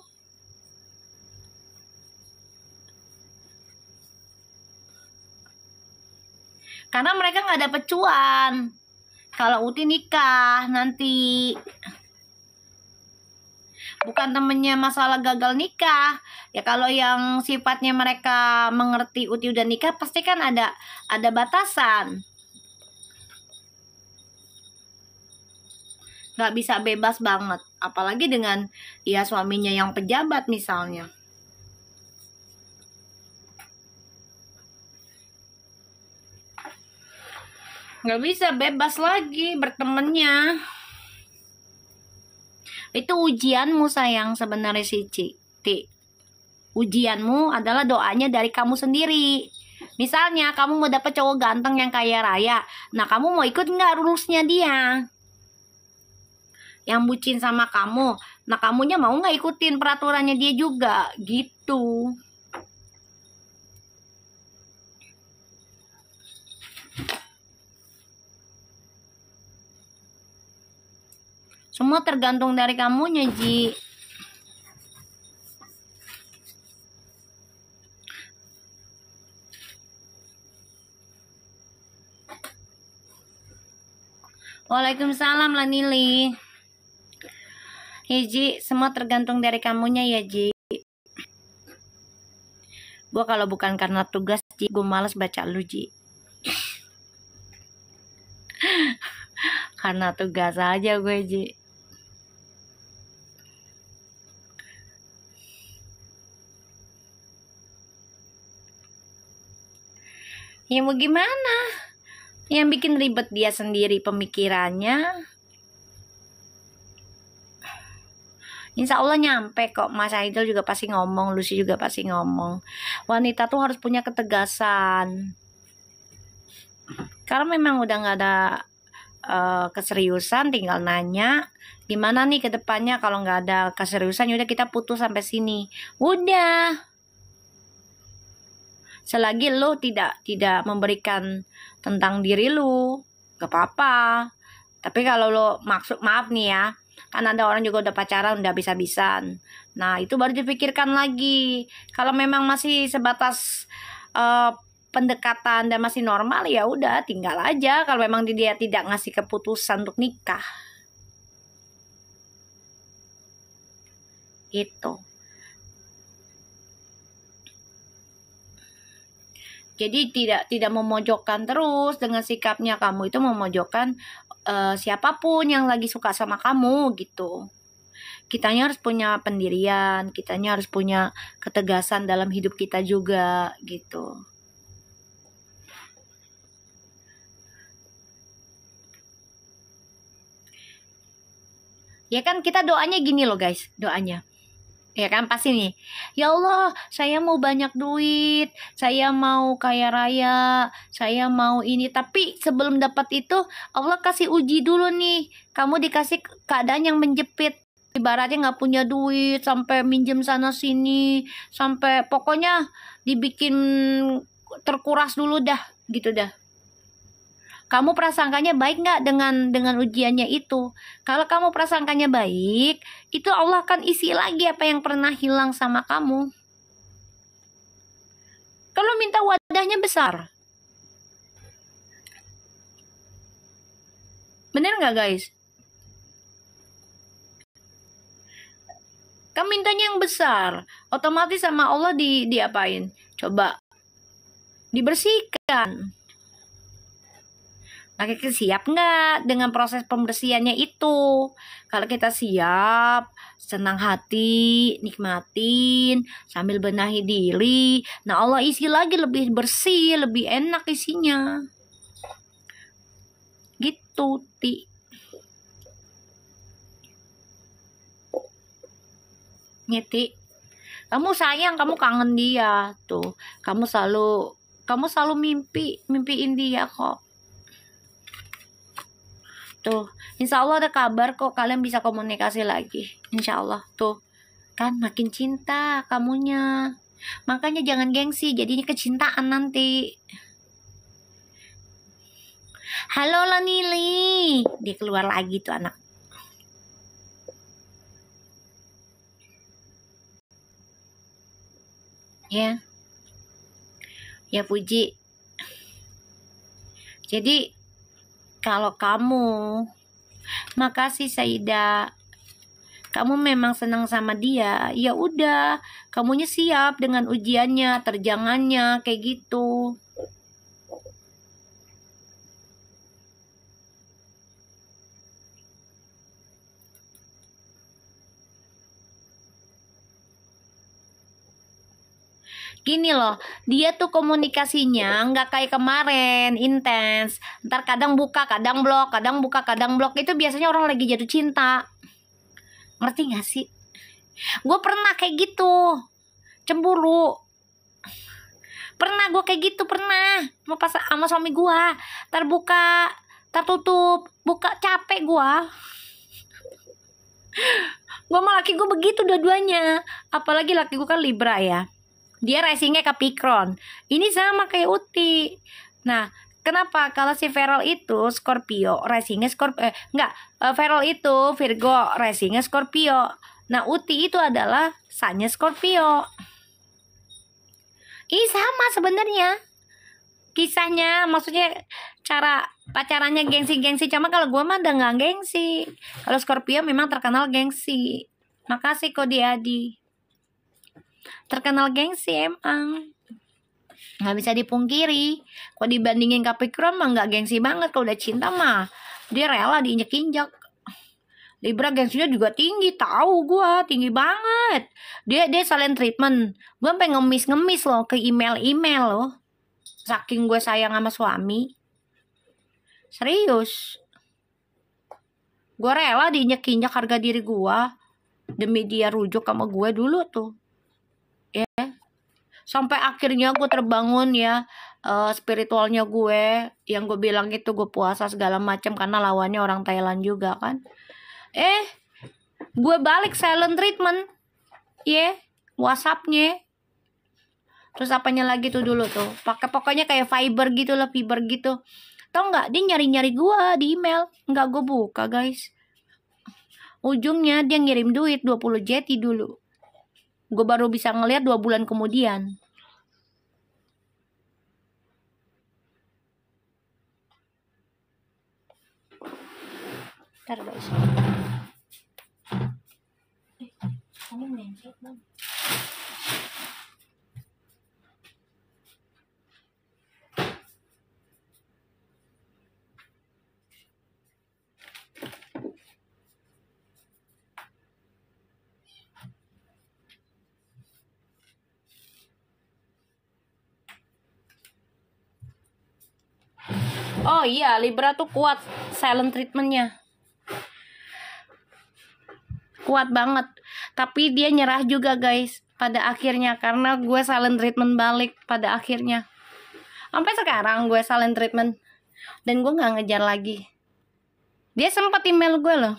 A: Karena mereka nggak dapet cuan. Kalau Uti nikah nanti, bukan temennya masalah gagal nikah. Ya kalau yang sifatnya mereka mengerti Uti udah nikah, pasti kan ada batasan. Nggak bisa bebas banget, apalagi dengan ya suaminya yang pejabat misalnya. Nggak bisa bebas lagi bertemannya. Itu ujianmu sayang sebenarnya si Ti. Ujianmu adalah doanya dari kamu sendiri. Misalnya kamu mau dapet cowok ganteng yang kaya raya, nah kamu mau ikut nggak rulesnya dia? Yang bucin sama kamu, nah kamunya mau nggak ikutin peraturannya dia juga gitu. Semua tergantung dari kamunya, Ji. Waalaikumsalam lah Nili. Ya Ji, semua tergantung dari kamunya ya Ji. Gue kalau bukan karena tugas Ji, gue males baca lu Ji. Karena tugas aja gue Ji. Ya mau gimana? Yang bikin ribet dia sendiri pemikirannya. Insya Allah nyampe kok. Mas Aidil juga pasti ngomong, Lucy juga pasti ngomong. Wanita tuh harus punya ketegasan. Karena memang udah gak ada keseriusan, tinggal nanya gimana nih ke depannya. Kalau gak ada keseriusan yaudah kita putus sampai sini. Udah. Selagi lo tidak memberikan tentang diri lo, gak apa-apa. Tapi kalau lo maaf nih ya, kan ada orang juga udah pacaran udah bisa-bisan. Nah itu baru dipikirkan lagi. Kalau memang masih sebatas pendekatan dan masih normal ya udah tinggal aja. Kalau memang dia tidak ngasih keputusan untuk nikah, itu. Jadi tidak memojokkan terus dengan sikapnya kamu itu, memojokkan siapapun yang lagi suka sama kamu gitu. Kitanya harus punya pendirian, kitanya harus punya ketegasan dalam hidup kita juga gitu. Ya kan kita doanya gini loh guys, doanya. Ya kan pasti nih, ya Allah saya mau banyak duit, saya mau kaya raya, saya mau ini. Tapi sebelum dapat itu Allah kasih uji dulu nih. Kamu dikasih keadaan yang menjepit, ibaratnya gak punya duit, sampai minjem sana sini, sampai pokoknya dibikin terkuras dulu dah gitu dah. Kamu prasangkanya baik nggak dengan ujiannya itu? Kalau kamu prasangkanya baik, itu Allah akan isi lagi apa yang pernah hilang sama kamu. Kalau minta wadahnya besar, bener nggak guys? Kamu mintanya yang besar, otomatis sama Allah diapain? Coba dibersihkan. Nah, kita siap nggak dengan proses pembersihannya itu? Kalau kita siap, senang hati, nikmatin, sambil benahi diri. Nah, Allah isi lagi lebih bersih, lebih enak isinya. Gitu, Ti. Nyeti. Kamu sayang, kamu kangen dia. Tuh, kamu selalu mimpiin dia kok. Tuh, insya Allah ada kabar kok, kalian bisa komunikasi lagi. Insya Allah, tuh. Kan makin cinta kamunya. Makanya jangan gengsi, jadinya kecintaan nanti. Halo lah Nili. Dia keluar lagi tuh anak. Ya. Ya Puji. Jadi kalau kamu, makasih Saida, kamu memang senang sama dia, ya udah, kamunya siap dengan ujiannya, terjangannya, kayak gitu. Gini loh, dia tuh komunikasinya nggak kayak kemarin, intens. Ntar kadang buka, kadang blok, kadang buka, kadang blok. Itu biasanya orang lagi jatuh cinta. Ngerti gak sih? Gue pernah kayak gitu, cemburu. Pernah gue kayak gitu, pernah. Mau pas sama suami gue, ntar buka, ntar tutup, buka, capek gue. Gue sama laki gue begitu dua-duanya. Apalagi laki gue kan Libra ya. Dia racingnya Capricorn. Ini sama kayak Uti. Nah, Kenapa? Kalau si Feral itu Scorpio, racingnya Scorpio, Feral itu Virgo, racingnya Scorpio. Nah, Uti itu adalah Sunnya Scorpio. Ini sama sebenarnya kisahnya, maksudnya cara pacarannya gengsi-gengsi. Cuma kalau gue mah udah nggak gengsi. Kalau Scorpio memang terkenal gengsi. Makasih kok Adi. Terkenal gengsi emang. Nggak bisa dipungkiri. Kalau dibandingin Capricorn mah nggak gengsi banget. Kalau udah cinta mah dia rela diinjek-injek. Libra gengsinya juga tinggi, tahu gua tinggi banget. Dia silent treatment. Gua sampai ngemis loh ke email loh. Saking gue sayang sama suami. Serius. Gue rela diinjek-injek harga diri gua demi dia rujuk sama gue dulu tuh. Ya. Sampai akhirnya gue terbangun ya, spiritualnya gue, yang gue bilang itu gue puasa segala macam karena lawannya orang Thailand juga kan. Gue balik silent treatment, WhatsAppnya. Terus apanya lagi tuh dulu tuh, pakai pokoknya kayak fiber gitu. Tau nggak, dia nyari gue di email, nggak gue buka guys. Ujungnya dia ngirim duit 20 jeti dulu. Gue baru bisa ngeliat 2 bulan kemudian. Ntar guys. Kamu mencet bang. Oh iya, Libra tuh kuat silent treatmentnya. Kuat banget. Tapi dia nyerah juga guys pada akhirnya, karena gue silent treatment balik pada akhirnya. Sampai sekarang gue silent treatment dan gue nggak ngejar lagi. Dia sempat email gue loh.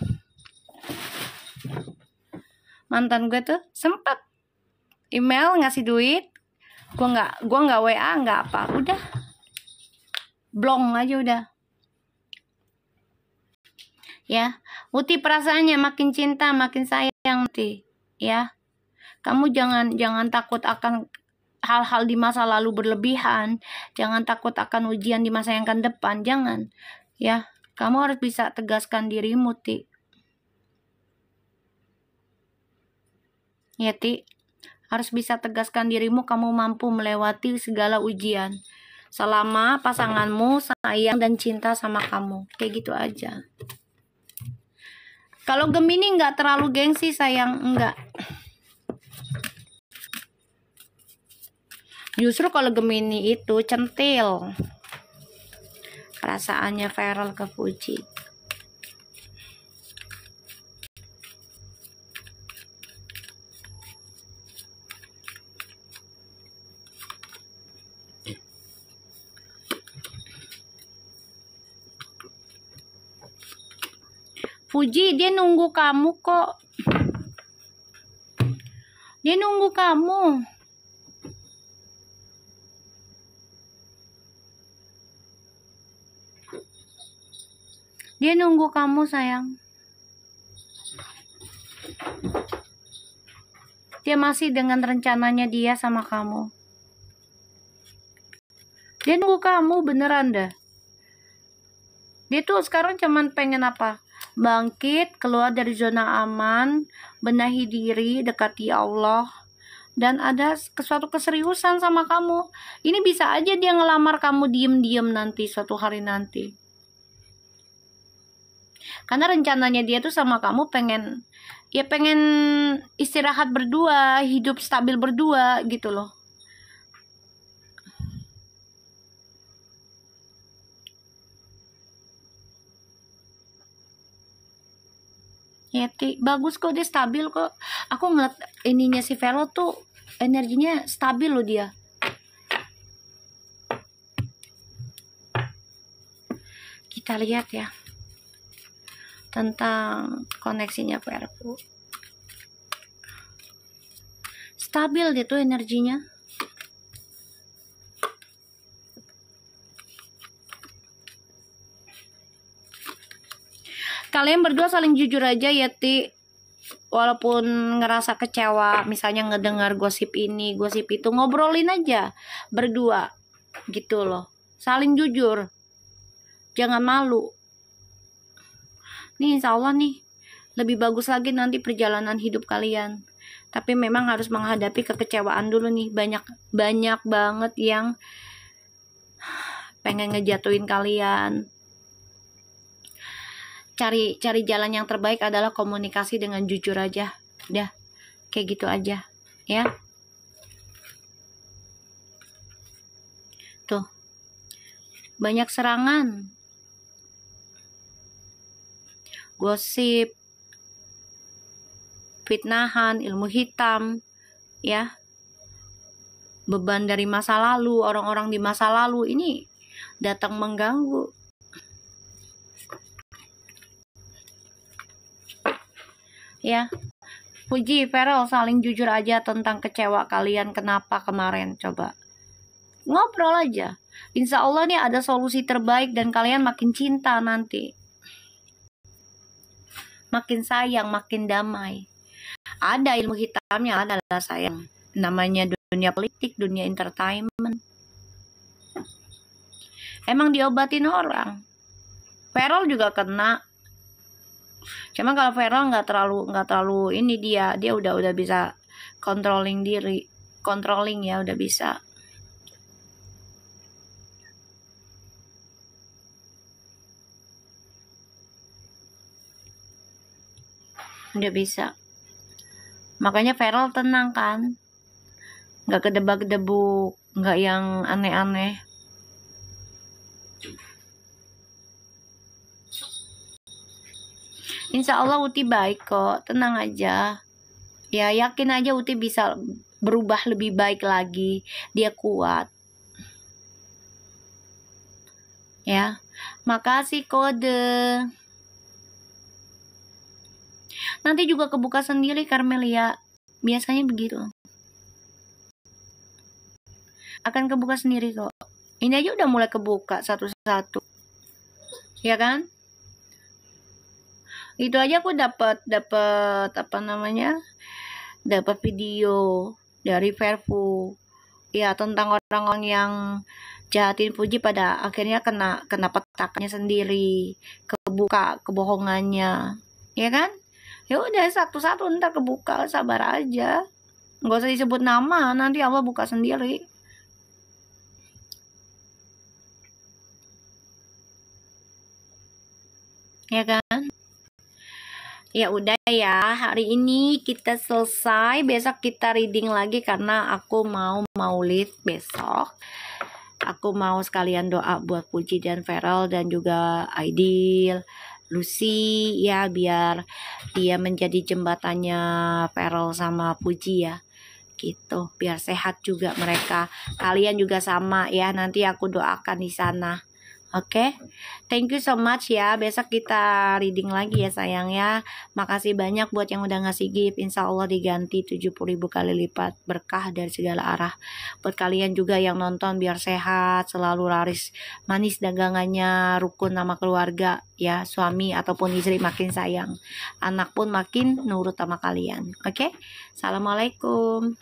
A: Mantan gue tuh sempat email ngasih duit. Gue nggak WA, nggak apa. Udah. Blong aja udah. Ya, Uti perasaannya makin cinta, makin sayang Uti. Ya. Kamu jangan takut akan hal-hal di masa lalu berlebihan. Jangan takut akan ujian di masa yang akan depan. Jangan. Ya, kamu harus bisa tegaskan dirimu, Ti. Ya, Ti. Harus bisa tegaskan dirimu, kamu mampu melewati segala ujian. Selama pasanganmu sayang dan cinta sama kamu. Kayak gitu aja. Kalau Gemini nggak terlalu gengsi sayang, enggak. Justru kalau Gemini itu centil. Perasaannya Feral ke Fuji. Fuji, dia nunggu kamu kok. Dia nunggu kamu. Dia nunggu kamu sayang. Dia masih dengan rencananya dia sama kamu. Dia nunggu kamu beneran dah. Dia tuh sekarang cuman pengen apa? Bangkit, keluar dari zona aman, benahi diri, dekati Allah, dan ada suatu keseriusan sama kamu. Ini bisa aja dia ngelamar kamu diem-diem nanti, suatu hari nanti. Karena rencananya dia tuh sama kamu pengen istirahat berdua, hidup stabil berdua gitu loh. Ya, bagus kok, dia stabil kok. Aku ngeliat ininya si Velo tuh energinya stabil loh dia. Kita lihat ya tentang koneksinya Vero. Stabil dia tuh energinya. Kalian berdua saling jujur aja ya, Ti. Walaupun ngerasa kecewa, misalnya ngedengar gosip ini, gosip itu, ngobrolin aja berdua gitu loh. Saling jujur, jangan malu. Nih insya Allah nih lebih bagus lagi nanti perjalanan hidup kalian. Tapi memang harus menghadapi kekecewaan dulu nih. Banyak banget yang pengen ngejatuhin kalian. Cari jalan yang terbaik adalah komunikasi dengan jujur aja. Udah, kayak gitu aja ya. Tuh, banyak serangan, gosip, fitnahan, ilmu hitam, ya, beban dari masa lalu, orang-orang di masa lalu ini datang mengganggu. Ya, Puji, Feral, saling jujur aja tentang kecewa kalian kenapa kemarin. Coba ngobrol aja. Insya Allah nih ada solusi terbaik dan kalian makin cinta nanti. Makin sayang, makin damai. Ada ilmu hitamnya, adalah sayang. Namanya dunia politik, dunia entertainment. Emang diobatin orang. Feral juga kena. Cuma kalau Feral nggak terlalu ini dia udah bisa controlling ya udah bisa. Udah bisa. Makanya Feral tenang kan, nggak kedebak-kedebuk, nggak yang aneh-aneh. Insya Allah Uti baik kok, tenang aja. Ya yakin aja Uti bisa berubah lebih baik lagi. Dia kuat. Ya, makasih kode. Nanti juga kebuka sendiri Carmelia. Biasanya begitu. Akan kebuka sendiri kok. Ini aja udah mulai kebuka satu-satu. Ya kan? Itu aja aku dapat apa namanya? Dapat video dari Verfu. Ya, tentang orang-orang yang jahatin Puji pada akhirnya kena petakannya sendiri. Kebuka kebohongannya. Ya kan? Ya udah satu-satu ntar kebuka, sabar aja. Nggak usah disebut nama, nanti Allah buka sendiri. Ya kan? Ya udah ya, hari ini kita selesai. Besok kita reading lagi karena aku mau maulid besok. Aku mau sekalian doa buat Puji dan Feral dan juga Aidil, Lucy ya, biar dia menjadi jembatannya Feral sama Puji ya. Gitu, biar sehat juga mereka. Kalian juga sama ya, nanti aku doakan di sana. Oke, thank you so much ya. Besok kita reading lagi ya sayang ya. Makasih banyak buat yang udah ngasih gift. Insya Allah diganti 70.000 kali lipat berkah dari segala arah. Buat kalian juga yang nonton biar sehat, selalu laris manis dagangannya, rukun sama keluarga ya. Suami ataupun istri makin sayang, anak pun makin nurut sama kalian. Oke, Assalamualaikum.